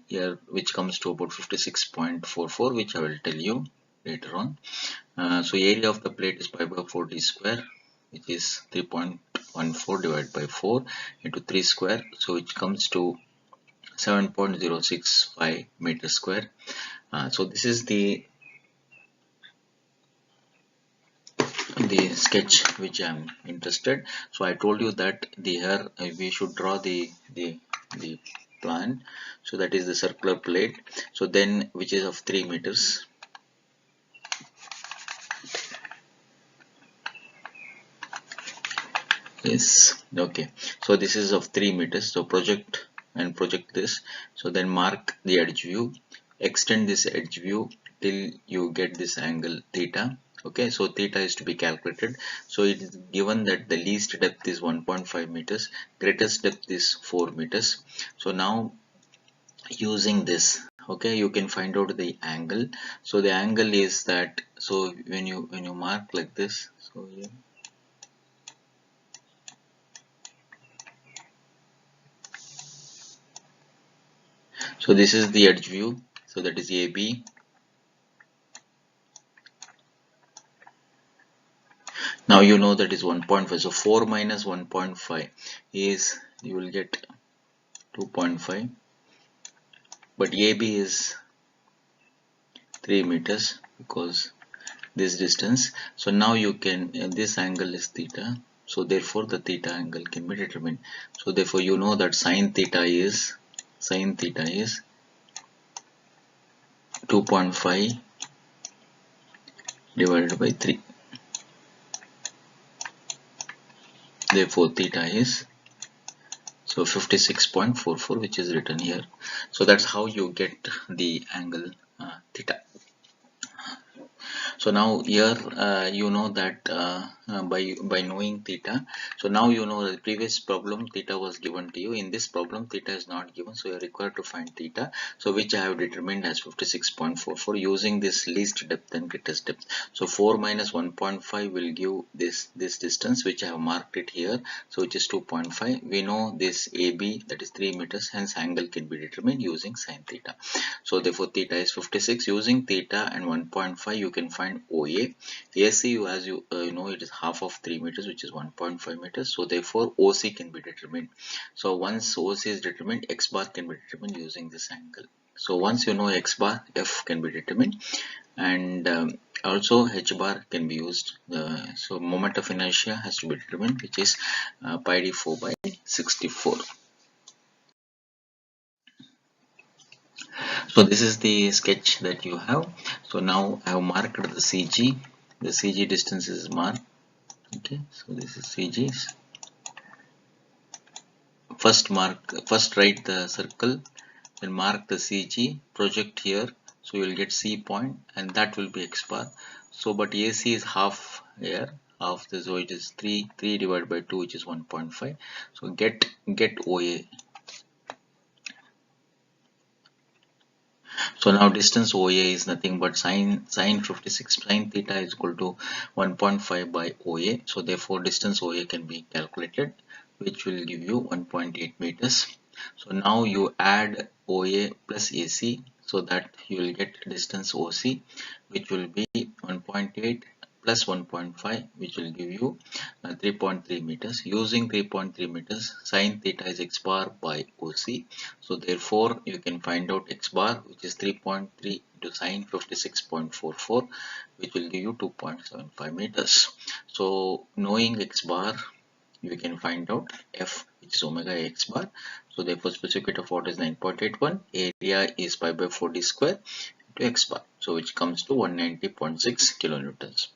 here, which comes to about 56.44, which I will tell you later on. So area of the plate is pi by 4 d square, which is 3.14 divided by 4 into 3 square, so which comes to 7.065 meter square. So this is the sketch which I am interested. So I told you that here we should draw the plan. So that is the circular plate. So then which is of 3 meters. Yes, okay. So this is of 3 meters. So project this. So then mark the edge view. Extend this edge view till you get this angle theta. Okay, so theta is to be calculated. So it is given that the least depth is 1.5 meters, greatest depth is 4 meters. So now using this, okay, you can find out the angle. So the angle is that, so when you mark like this, so yeah. So this is the edge view, so that is AB. Now you know that is 1.5, so 4 minus 1.5 is, you will get 2.5, but AB is 3 meters because this distance. So now you can, this angle is theta, so therefore the theta angle can be determined. So therefore you know that sine theta is 2.5 divided by 3. Therefore theta is, so 56.44, which is written here. So that's how you get the angle theta. So now here you know that by knowing theta, so now you know the previous problem theta was given to you. In this problem theta is not given, so you are required to find theta, so which I have determined as 56.44 using this least depth and greatest depth. So 4 minus 1.5 will give this distance, which I have marked it here, so which is 2.5. We know this AB, that is 3 meters, hence angle can be determined using sine theta. So therefore theta is 56. Using theta and 1.5 you can find OA. AC, as you know, it is half of 3 meters, which is 1.5 meters. So therefore OC can be determined. So once OC is determined, X bar can be determined using this angle. So once you know X bar, F can be determined, and also H bar can be used. So moment of inertia has to be determined, which is pi d 4 by 64. So this is the sketch that you have. So now I have marked the CG. The CG distance is marked. Okay, so this is CG. First write the circle, then mark the CG, project here. So you will get C point, and that will be X bar. So but AC is half here, half this, so it is 3 divided by 2, which is 1.5. So get OA. So now distance OA is nothing but sine 56, sine theta is equal to 1.5 by OA. So therefore distance OA can be calculated, which will give you 1.8 meters. So now you add OA plus AC, so that you will get distance OC, which will be 1.8 plus 1.5, which will give you 3.3 meters. Using 3.3 meters, sine theta is X bar by OC. So therefore you can find out X bar, which is 3.3 into sine 56.44, which will give you 2.75 meters. So knowing X bar, you can find out F, which is omega X bar. So therefore specific weight of water is 9.81, area is pi by 4 d square into X bar, so which comes to 190.6 kilonewtons.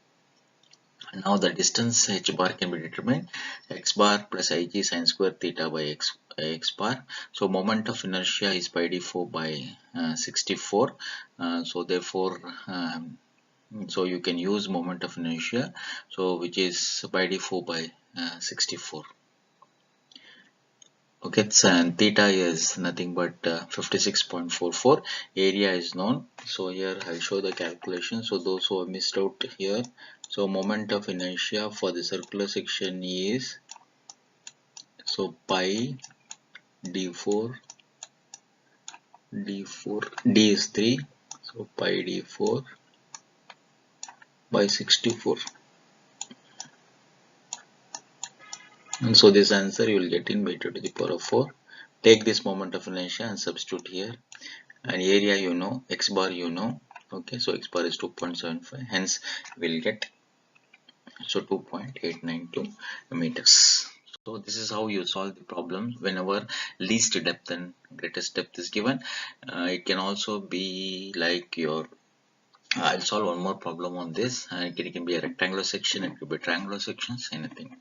Now the distance H bar can be determined, X bar plus Ig sine square theta by X bar. So moment of inertia is pi d 4 by 64. So therefore so you can use moment of inertia, so which is pi d 4 by 64. Okay, and theta is nothing but 56.44. Area is known. So here I'll show the calculation. So those who have missed out here. So moment of inertia for the circular section is, so pi d4 d is 3. So pi d4 by 64. And so this answer you will get in by 2 to the power of 4. Take this moment of inertia and substitute here. And area you know, x bar you know. Okay, so x bar is 2.75. Hence we'll get, so 2.892 meters. So this is how you solve the problem whenever least depth and greatest depth is given. It can also be like your, I'll solve one more problem on this. It can be a rectangular section, it could be triangular sections, anything.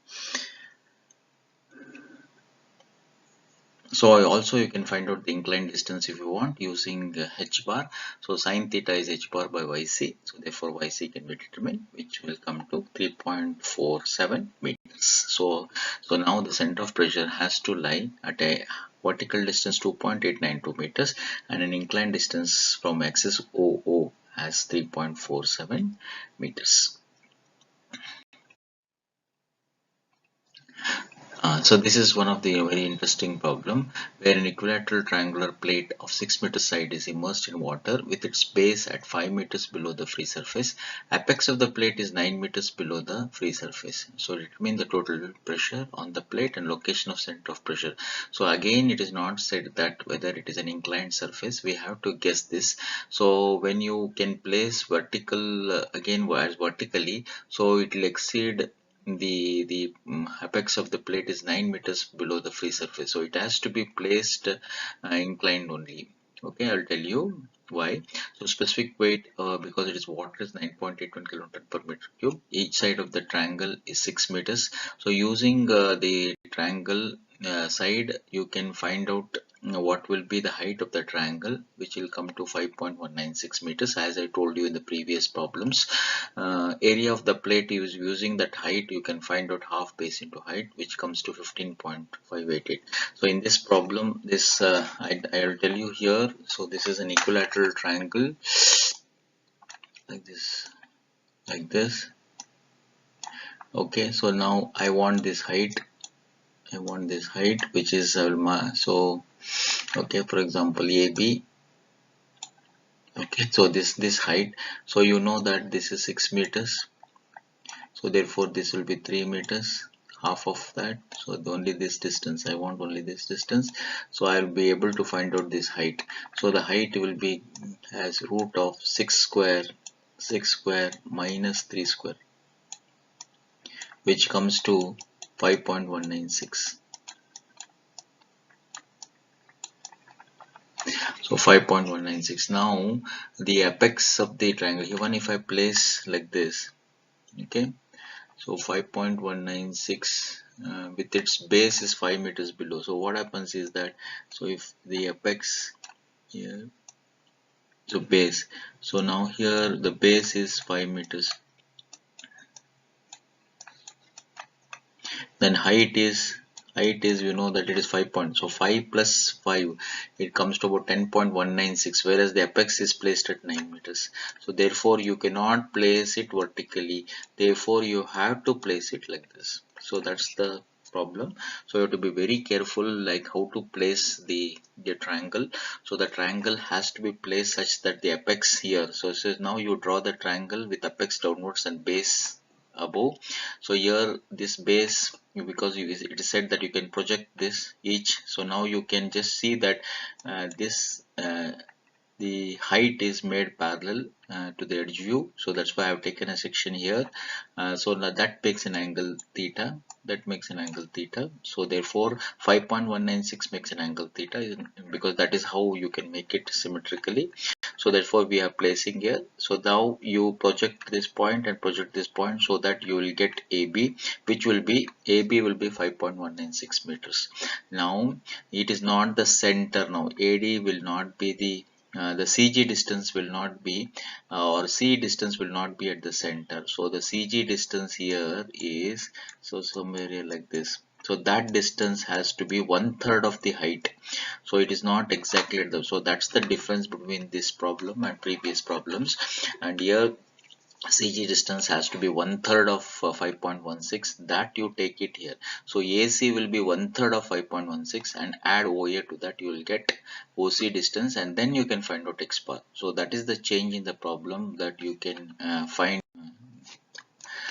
So also you can find out the inclined distance if you want using h bar. So sine theta is h bar by yc. So therefore yc can be determined, which will come to 3.47 meters. So now the center of pressure has to lie at a vertical distance 2.892 meters and an inclined distance from axis OO as 3.47 meters. So this is one of the very interesting problem where an equilateral triangular plate of 6 meters side is immersed in water with its base at 5 meters below the free surface. Apex of the plate is 9 meters below the free surface. So determine the total pressure on the plate and location of center of pressure. So again it is not said that whether it is an inclined surface, we have to guess this. So when you can place vertical again wires vertically, so it will exceed the apex of the plate is 9 meters below the free surface, so it has to be placed inclined only. Okay, I'll tell you why. So specific weight, because it is water, is 9.81 kilonewton per meter cube. Each side of the triangle is 6 meters. So using the triangle side, you can find out what will be the height of the triangle, which will come to 5.196 meters, as I told you in the previous problems. Area of the plate is using that height, you can find out half base into height, which comes to 15.588. So in this problem, this I'll tell you here. So this is an equilateral triangle like this, like this. Okay, so now I want this height. I want this height, which is so okay. For example, AB. Okay, so this height. So you know that this is 6 meters. So therefore this will be 3 meters, half of that. So only this distance, I want only this distance. So I will be able to find out this height. So the height will be as root of 6 square minus 3 square, which comes to 5.196. So 5.196. Now the apex of the triangle, even if I place like this, okay, so 5.196 with its base is 5 meters below. So what happens is that, so if the apex here, so base, so now here the base is 5 meters, then height is you know that it is 5 points, so 5 plus 5, it comes to about 10.196, whereas the apex is placed at 9 meters. So therefore you cannot place it vertically, therefore you have to place it like this. So that's the problem. So you have to be very careful like how to place the triangle. So the triangle has to be placed such that the apex here, so now you draw the triangle with apex downwards and base above. So here this base, because it is said that you can project this each, so now you can just see that this the height is made parallel to the edge view. So that's why I have taken a section here. So now that makes an angle theta, that makes an angle theta. So therefore 5.196 makes an angle theta, because that is how you can make it symmetrically. So therefore we are placing here. So now you project this point and project this point, so that you will get AB, which will be, AB will be 5.196 meters. Now it is not the center. Now AD will not be the CG distance will not be or C distance will not be at the center. So the CG distance here is, so somewhere here like this. So that distance has to be 1/3 of the height. So it is not exactly the, so that's the difference between this problem and previous problems. And here CG distance has to be 1/3 of 5.16, that you take it here. So AC will be 1/3 of 5.16 and add OA to that, you will get OC distance, and then you can find out X bar. So that is the change in the problem that you can find.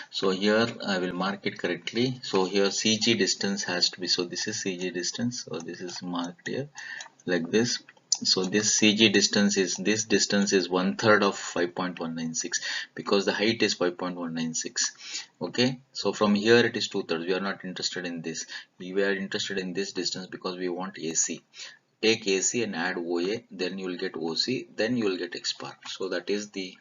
So here I will mark it correctly. So here CG distance has to be, so this is CG distance, so this is marked here like this. So this CG distance is, this distance is 1/3 of 5.196 because the height is 5.196. Okay, so from here it is 2/3. We are not interested in this. We are interested in this distance because we want AC. Take AC and add OA, then you will get OC, then you will get X bar. So that is the,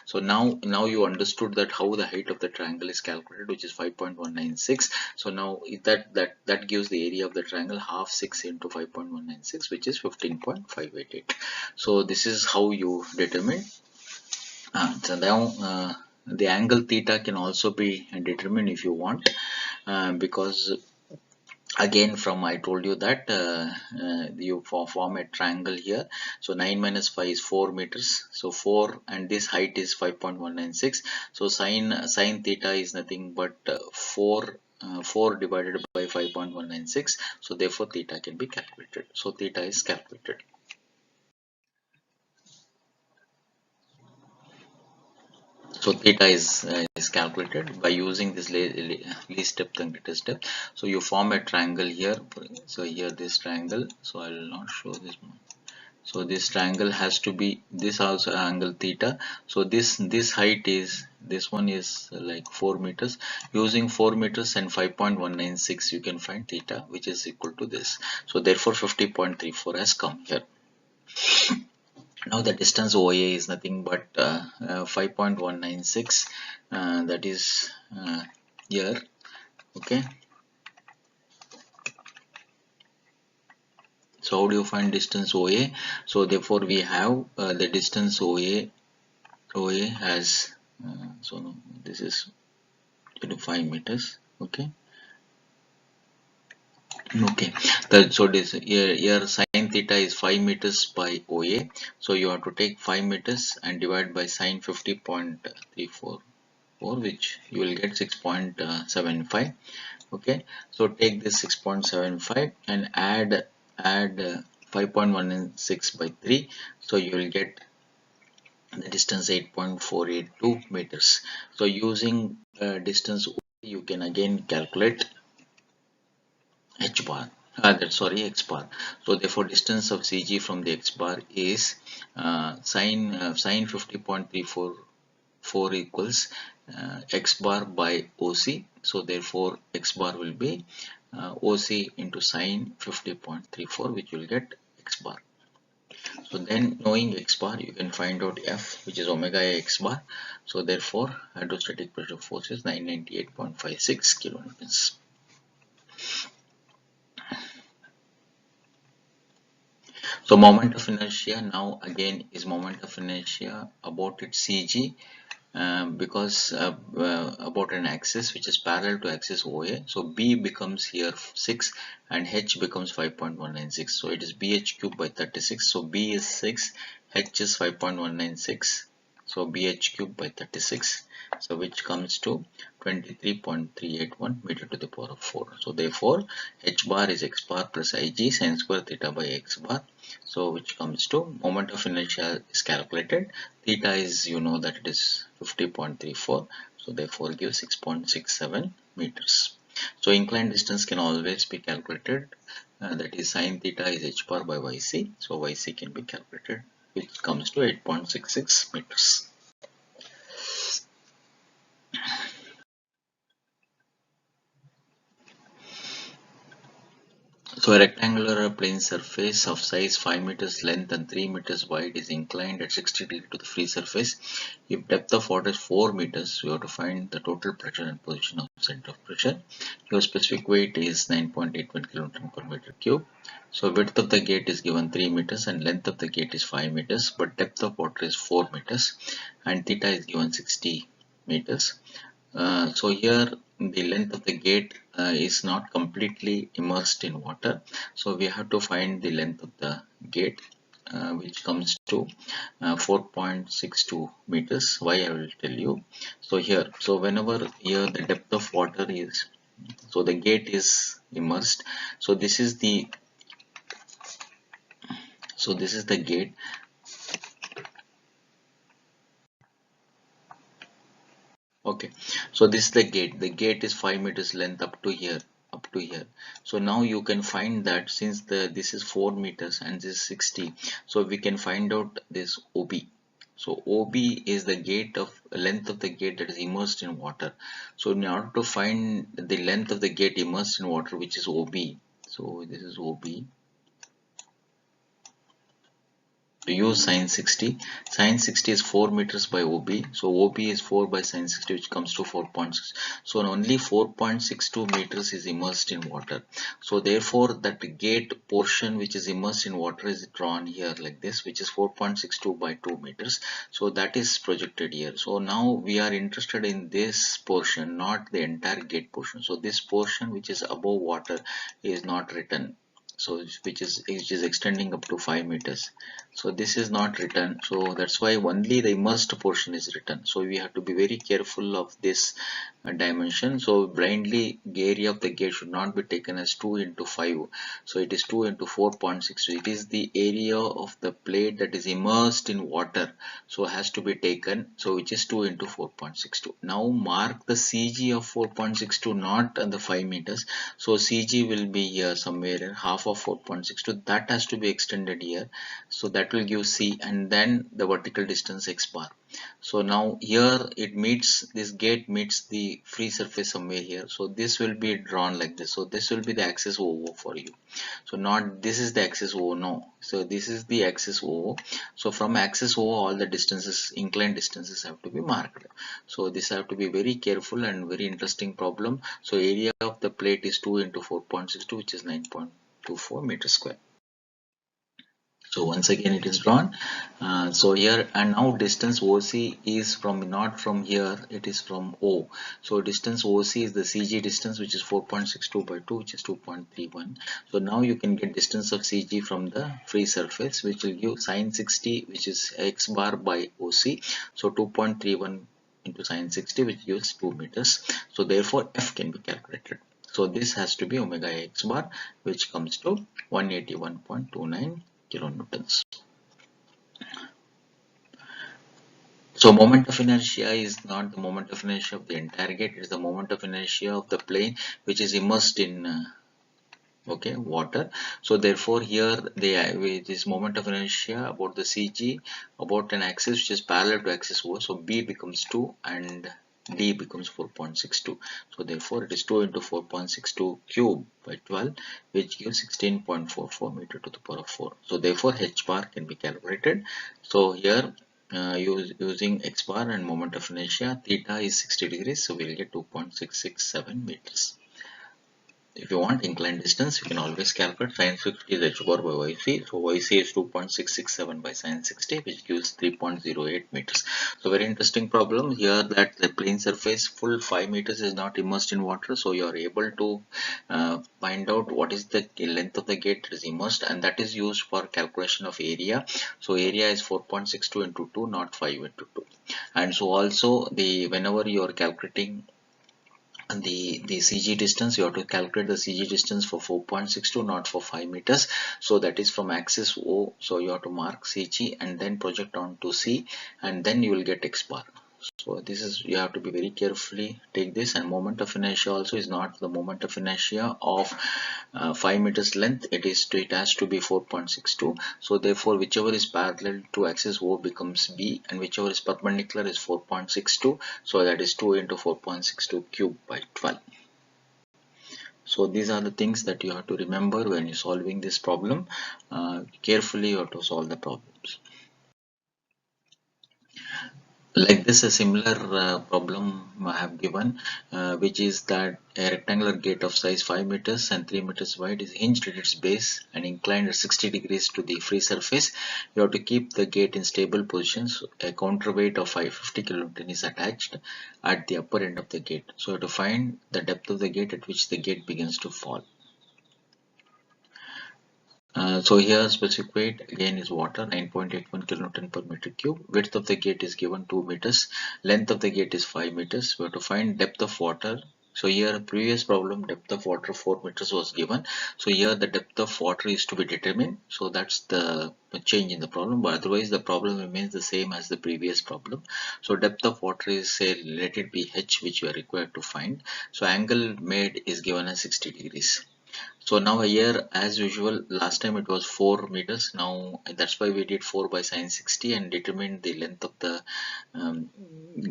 so now you understood that how the height of the triangle is calculated, which is 5.196. So now that gives the area of the triangle half 6 into 5.196, which is 15.588. So this is how you determine. So now the angle theta can also be determined if you want, because again from I told you that you form a triangle here. So 9 minus 5 is 4 meters, so 4, and this height is 5.196. so sine theta is nothing but 4 divided by 5.196. so therefore theta can be calculated. So theta is calculated. So theta is calculated by using this least depth and greatest depth. So you form a triangle here. So here this triangle, so I will not show this one. So this triangle has to be this also angle theta. So this height is, this one is like 4 meters. Using 4 meters and 5.196 you can find theta, which is equal to this. So therefore 50.34 has come here. Now the distance OA is nothing but 5.196, that is here. Okay, so how do you find distance OA? So therefore we have the distance OA has so no, this is 25 meters. Okay, okay, so this here sine theta is 5 meters by OA. So you have to take 5 meters and divide by sine 50.34, which you will get 6.75. okay, so take this 6.75 and add 5.116 by 3, so you will get the distance 8.482 meters. So using distance you can again calculate H bar, X bar. So therefore distance of CG from the X bar is sine 50.344 equals X bar by OC. So therefore X bar will be OC into sine 50.34, which will get X bar. So then knowing X bar, you can find out F, which is omega A X bar. So therefore hydrostatic pressure force is 998.56 kilonewtons. So moment of inertia now again is moment of inertia about its CG, because about an axis which is parallel to axis OA. So B becomes here 6 and H becomes 5.196. So it is BH cubed by 36. So B is 6, H is 5.196. So BH cubed by 36. So which comes to 23.381 meter to the power of 4. So therefore H bar is X bar plus IG sin square theta by X bar. So which comes to moment of inertia is calculated. Theta is, you know that it is 50.34. So therefore gives 6.67 meters. So inclined distance can always be calculated. That is sin theta is H bar by YC. So YC can be calculated, which comes to 8.66 meters. So a rectangular plane surface of size 5 meters length and 3 meters wide is inclined at 60 degrees to the free surface. If depth of water is 4 meters, you have to find the total pressure and position of center of pressure. Your specific weight is 9.81 kN per meter cube. So width of the gate is given 3 meters and length of the gate is 5 meters, but depth of water is 4 meters and theta is given 60 meters. So here the length of the gate is not completely immersed in water, so we have to find the length of the gate, which comes to 4.62 meters. Why, I will tell you. So here, so whenever here the depth of water is, so the gate is immersed, so this is the, so this is the gate. Okay, so this is the gate. The gate is 5 meters length up to here, up to here. So now you can find that since this is 4 meters and this is 60, so we can find out this OB. So OB is the gate of length of the gate that is immersed in water. So in order to find the length of the gate immersed in water, which is OB, so this is OB. To use sine 60, sine 60 is 4 meters by OB, so OB is 4 by sine 60, which comes to 4.6. So only 4.62 meters is immersed in water. So therefore that gate portion which is immersed in water is drawn here like this, which is 4.62 by 2 meters. So that is projected here. So now we are interested in this portion, not the entire gate portion. So this portion which is above water is not written, so which is extending up to 5 meters. So this is not written, so that's why only the immersed portion is written. So we have to be very careful of this dimension. So blindly area of the gate should not be taken as 2 into 5, so it is 2 into 4.6. It is the area of the plate that is immersed in water, so has to be taken, so which is 2 into 4.62. Now mark the CG of 4.62, not the 5 meters. So CG will be here somewhere, half of 4.62, that has to be extended here, so that will give C, and then the vertical distance x bar. So now here it meets, this gate meets the free surface somewhere here, so this will be drawn like this. So this will be the axis OO for you. So not this is the axis OO, no, so this is the axis OO. So from axis OO all the distances, inclined distances have to be marked. So this have to be very careful and very interesting problem. So area of the plate is 2 into 4.62, which is 9.24 meters square. So once again it is drawn. So here, and now distance OC is from, not from here, it is from O. So distance OC is the CG distance, which is 4.62 by 2, which is 2.31. So now you can get distance of CG from the free surface, which will give sine 60, which is x bar by OC. So 2.31 into sine 60, which gives 2 meters. So therefore F can be calculated. So this has to be omega x bar, which comes to 181.29 kilonewtons. So moment of inertia is not the moment of inertia of the entire gate, it is the moment of inertia of the plane which is immersed in water. So therefore here this moment of inertia about the CG about an axis which is parallel to axis O, so B becomes 2 and D becomes 4.62. So therefore it is 2 into 4.62 cube by 12, which gives 16.44 meter to the power of 4. So therefore H bar can be calculated. So here using X bar and moment of inertia, theta is 60 degrees, so we'll get 2.667 meters. If you want inclined distance, you can always calculate sine 60 is h bar by yc. So yc is 2.667 by sine 60, which gives 3.08 meters. So very interesting problem here, that the plane surface full 5 meters is not immersed in water. So you are able to find out what is the length of the gate that is immersed, and that is used for calculation of area. So area is 4.62 into 2, not 5 into 2. And so also whenever you are calculating the CG distance, you have to calculate the CG distance for 4.62, not for 5 meters. So that is from axis O, so you have to mark CG and then project on to C, and then you will get X bar. So this is, you have to be very carefully take this. And moment of inertia also is not the moment of inertia of 5 meters length, it has to be 4.62. so therefore whichever is parallel to axis O becomes B, and whichever is perpendicular is 4.62, so that is 2 into 4.62 cube by 12. So these are the things that you have to remember when you're solving this problem. Carefully you have to solve the problems. Like this, a similar problem I have given, which is that a rectangular gate of size 5 meters and 3 meters wide is hinged at its base and inclined at 60 degrees to the free surface. You have to keep the gate in stable position. So a counterweight of 550 kilonewton is attached at the upper end of the gate. So you have to find the depth of the gate at which the gate begins to fall. So here specific weight again is water, 9.81 kilonewton per meter cube. Width of the gate is given 2 meters. Length of the gate is 5 meters. We have to find depth of water. So here previous problem depth of water 4 meters was given. So here the depth of water is to be determined. So that's the change in the problem. But otherwise the problem remains the same as the previous problem. So depth of water is, say, let it be h, which we are required to find. So angle made is given as 60 degrees. So now here, as usual, last time it was 4 meters. Now that's why we did 4 by sin 60 and determined the length of the um,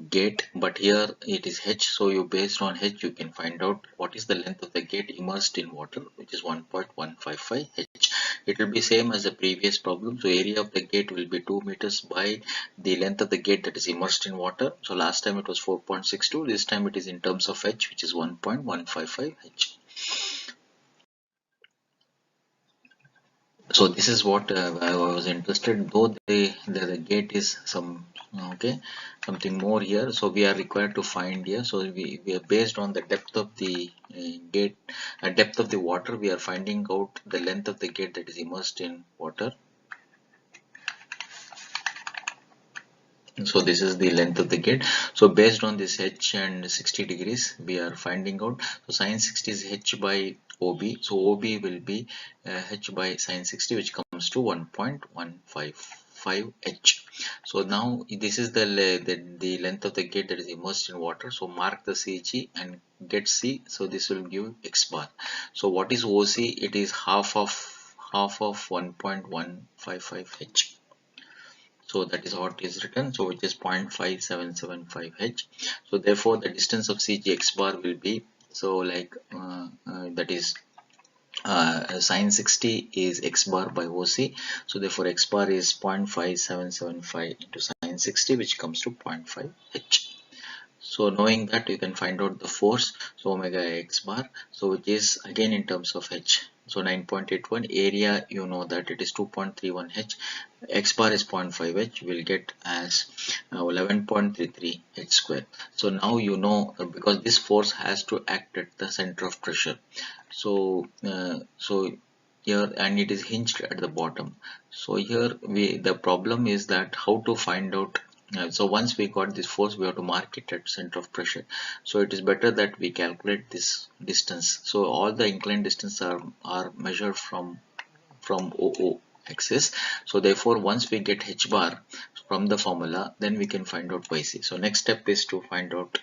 gate. But here it is h. So you based on h, you can find out what is the length of the gate immersed in water, which is 1.155 h. It will be same as the previous problem. So area of the gate will be 2 meters by the length of the gate that is immersed in water. So last time it was 4.62. This time it is in terms of h, which is 1.155 h. So this is what I was interested, though the gate is some okay, something more here. So we are required to find here. So we are based on the depth of the gate, depth of the water. We are finding out the length of the gate that is immersed in water. So this is the length of the gate. So based on this h and 60 degrees, we are finding out. So sin 60 is h by OB. So OB will be h by sin 60, which comes to 1.155 h. So now this is the length of the gate that is immersed in water. So mark the CG and get C. So this will give x bar. So what is OC? It is half of 1.155 h. So that is what is written, so which is 0.5775 h. So therefore the distance of CG x bar will be, so like that is sin 60 is x bar by OC. So therefore x bar is 0.5775 into sin 60, which comes to 0.5 h. So knowing that, you can find out the force, so omega x bar, so which is again in terms of h. So 9.81, area, you know that it is 2.31 h, x bar is 0.5 h, will get as 11.33 h square. So now you know, because this force has to act at the center of pressure. So here, and it is hinged at the bottom. So here the problem is that how to find out. So once we got this force, we have to mark it at center of pressure. So it is better that we calculate this distance. So all the inclined distance are measured from OO axis. So therefore once we get h bar from the formula, then we can find out yc. So next step is to find out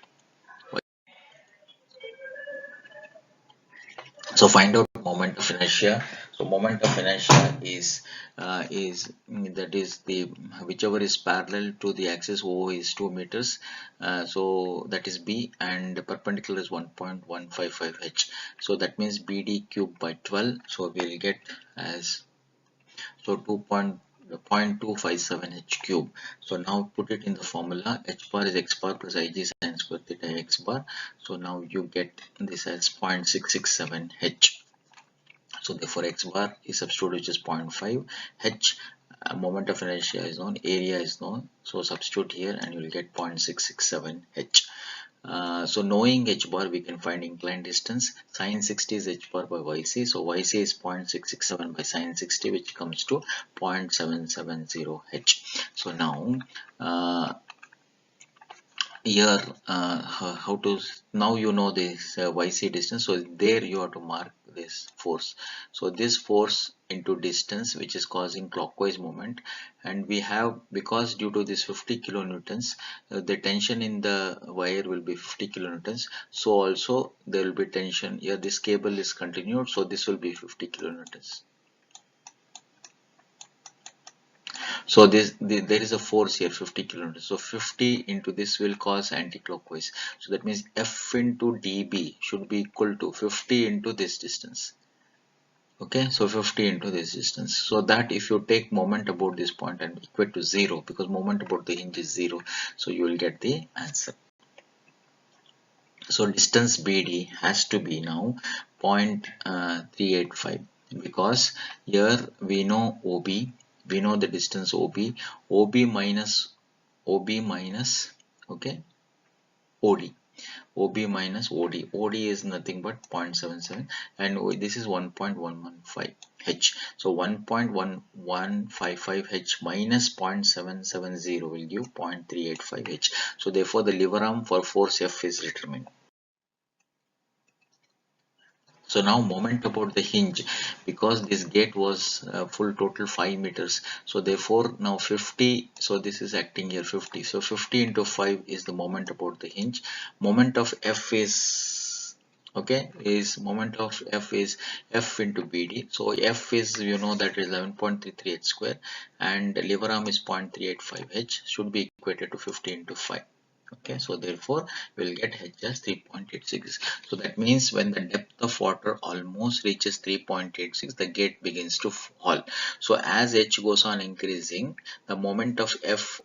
find out moment of inertia. So moment of inertia is that is the whichever is parallel to the axis. O is 2 meters, so that is B, and perpendicular is 1.155 h. So that means BD cube by 12. So we will get as, so 2.257 h cube. So now put it in the formula. H bar is x bar plus Ig sin square theta x bar. So now you get this as 0.667 h. So therefore x bar is substituted, which is 0.5 h. Moment of inertia is known, area is known. So substitute here and you will get 0.667 h. So knowing h bar, we can find inclined distance. Sin 60 is h bar by yc. So yc is 0.667 by sin 60, which comes to 0.770 h. So now here how to, now you know this yc distance. So there you have to mark this force. So this force into distance, which is causing clockwise movement, and we have, because due to this 50 kilonewtons, the tension in the wire will be 50 kilonewtons. So also there will be tension here. This cable is continued, so this will be 50 kilonewtons. So there is a force here, 50 kilonewtons. So 50 into this will cause anti-clockwise. So that means F into dB should be equal to 50 into this distance. Okay, so 50 into this distance. So that if you take moment about this point and equate to 0, because moment about the hinge is 0, so you will get the answer. So distance BD has to be now 0.385, because here we know OB, we know the distance OB, OB minus, okay, OD. OB minus OD. OD is nothing but 0.77, and this is 1.115 H. So 1.1155 H minus 0.770 will give 0.385 H. So therefore the lever arm for force F is determined. So now moment about the hinge, because this gate was full total 5 meters, so therefore now 50, so this is acting here 50, so 50 into 5 is the moment about the hinge. Moment of F is, okay, is moment of F is F into BD. So F is, you know, that is 11.33 H square, and lever arm is 0.385 H, should be equated to 50 into 5. Okay, so therefore we'll get H as 3.86. So that means when the depth of water almost reaches 3.86, the gate begins to fall. So as H goes on increasing, the moment of F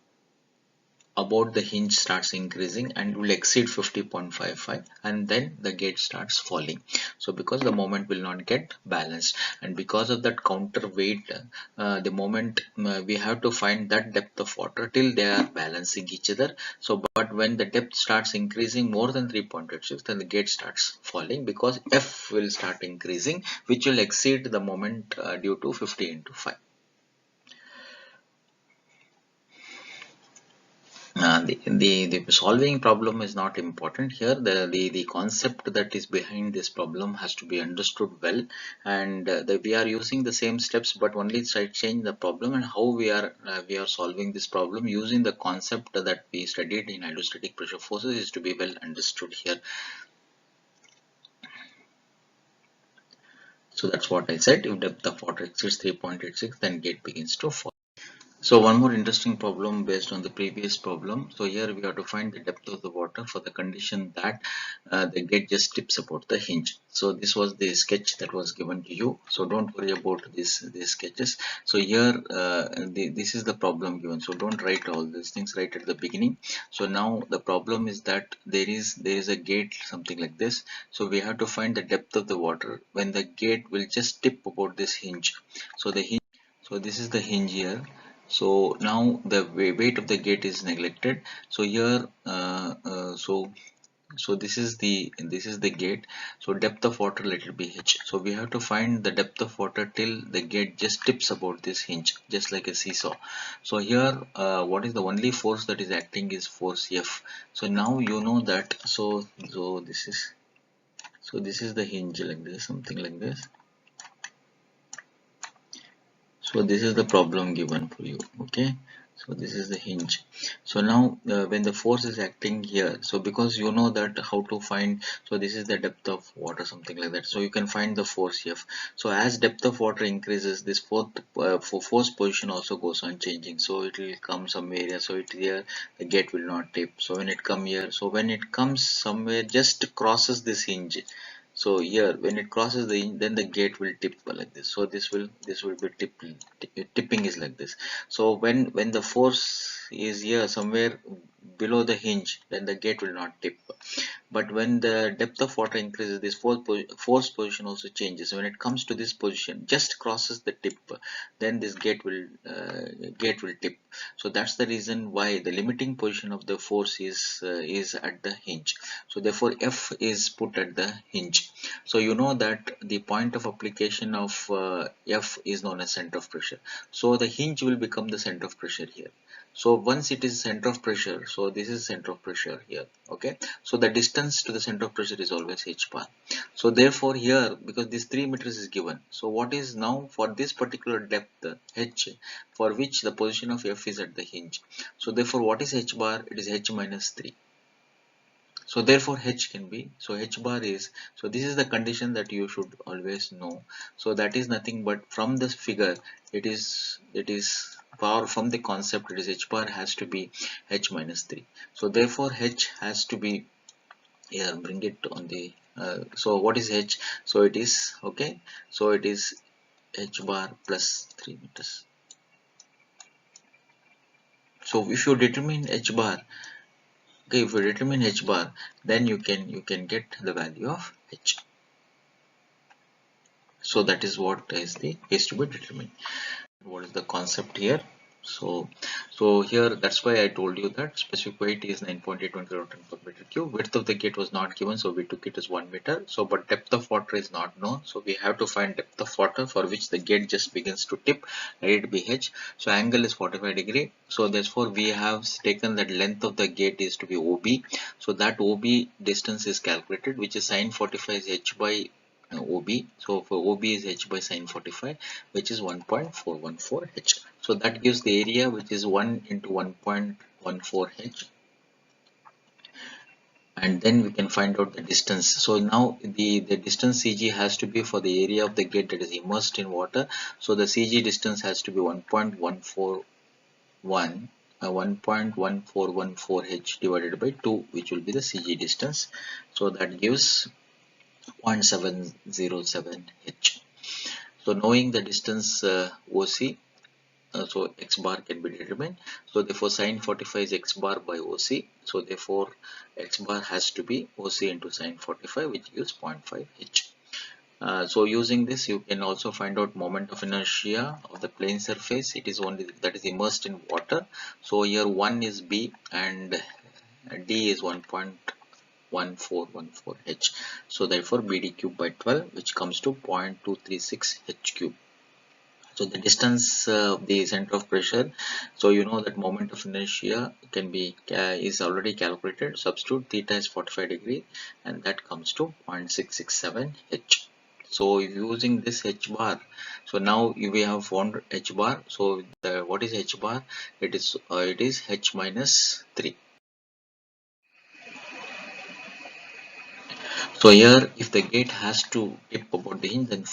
about the hinge starts increasing and will exceed 50.55, and then the gate starts falling. So because the moment will not get balanced, and because of that counterweight, the moment we have to find that depth of water till they are balancing each other. So but when the depth starts increasing more than 3.86, then the gate starts falling, because F will start increasing, which will exceed the moment due to 50 into 5. The solving problem is not important here. The concept that is behind this problem has to be understood well, and we are using the same steps, but only try change the problem, and how we are solving this problem using the concept that we studied in hydrostatic pressure forces is to be well understood here. So that's what I said. If depth of water exceeds 3.86, then gate begins to fall. So one more interesting problem based on the previous problem. So here we have to find the depth of the water for the condition that the gate just tips about the hinge. So this was the sketch that was given to you. So don't worry about these sketches. So here this is the problem given. So don't write all these things right at the beginning. So now the problem is that there is a gate something like this. So we have to find the depth of the water when the gate will just tip about this hinge. So the hinge. So this is the hinge here. So now the weight of the gate is neglected. So here so this is the gate. So depth of water, let it be H. So we have to find the depth of water till the gate just tips about this hinge, just like a seesaw. So here what is the only force that is acting is force F. So now you know that. So this is the hinge like this, something like this. So this is the problem given for you. Okay, so this is the hinge. So now when the force is acting here, so because you know that how to find, so this is the depth of water, something like that. So you can find the force F. So as depth of water increases, this force position also goes on changing. So it will come somewhere here. So it here the gate will not tip. So when it come here, so when it comes somewhere just crosses this hinge. So here when it crosses the hinge, then the gate will tip like this. So this will be tipping is like this. So when the force is here somewhere below the hinge, then the gate will not tip. But when the depth of water increases, this force position also changes. When it comes to this position, just crosses the tip, then this gate will tip. So that's the reason why the limiting position of the force is at the hinge. So therefore F is put at the hinge. So you know that the point of application of F is known as center of pressure. So the hinge will become the center of pressure here. So once it is center of pressure, so this is center of pressure here. Okay, so the distance to the center of pressure is always h bar. So therefore here, because this 3 meters is given, so what is now for this particular depth h, for which the position of F is at the hinge. So therefore what is h bar? It is h minus 3. So therefore h can be, so h bar is, so this is the condition that you should always know. So that is nothing but from this figure, it is power from the concept, it is h bar has to be h minus 3. So therefore h has to be here, bring it on the so what is h? So it is, okay, so it is h bar plus 3 meters. So if you determine h bar, okay, if you determine h bar, then you can get the value of h. So that is what is to be determined. What is the concept here? So here, that's why I told you that specific weight is 9.81 kiloton per meter cube. Width of the gate was not given, so we took it as 1 meter. So but depth of water is not known, so we have to find depth of water for which the gate just begins to tip. Let it be h. So angle is 45 degree. So therefore we have taken that length of the gate is to be OB. So that OB distance is calculated, which is sine 45 is h by OB. So for OB is h by sine 45, which is 1.414 h. So that gives the area, which is 1 into 1.14 h, and then we can find out the distance. So now the distance CG has to be for the area of the gate that is immersed in water. So the CG distance has to be 1.1414 h divided by 2, which will be the CG distance. So that gives 0.707 h. So knowing the distance OC, so x bar can be determined. So therefore sine 45 is x bar by OC. So therefore x bar has to be OC into sine 45, which gives 0.5 h. So using this, you can also find out moment of inertia of the plane surface. It is only that is immersed in water. So here 1 is B and D is 1.1414 h. So therefore BD cube by 12, which comes to 0.236 h cube. So the distance of the center of pressure, so you know that moment of inertia can be is already calculated. Substitute theta is 45 degree, and that comes to 0.667 h. So using this h bar, so now we have found h bar. So what is h bar? It is h minus 3. So here, if the gate has to tip about the hinge, then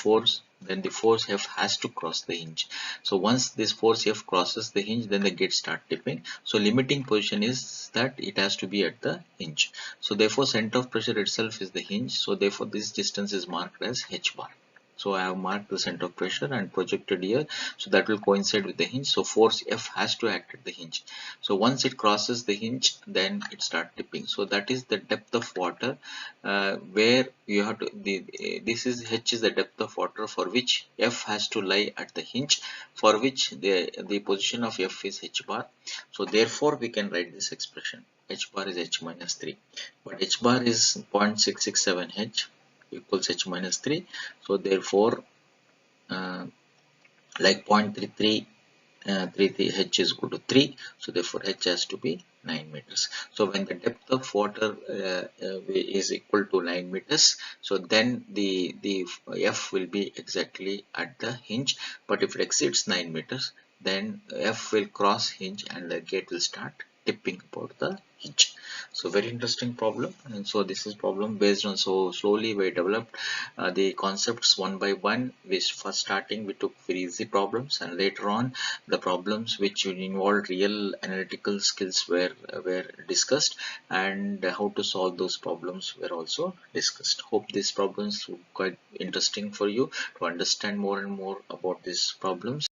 the force F has to cross the hinge. So once this force F crosses the hinge, then the gate start tipping. So limiting position is that it has to be at the hinge. So therefore center of pressure itself is the hinge. So therefore this distance is marked as h bar. So I have marked the center of pressure and projected here, so that will coincide with the hinge. So force F has to act at the hinge. So once it crosses the hinge, then it starts tipping. So that is the depth of water where you have to this is h is the depth of water for which F has to lie at the hinge, for which the position of F is h bar. So therefore we can write this expression, h bar is h minus 3, but h bar is 0.667 h equals h minus 3. So therefore like 0.33 h is equal to 3, so therefore h has to be 9 meters. So when the depth of water is equal to 9 meters, so then the F will be exactly at the hinge, but if it exceeds 9 meters, then F will cross hinge and the gate will start tipping about the hinge. So very interesting problem, and so this is problem based on, so slowly we developed the concepts one by one. We first starting we took very easy problems, and later on the problems which involved real analytical skills were discussed, and how to solve those problems were also discussed. Hope these problems were quite interesting for you to understand more and more about these problems.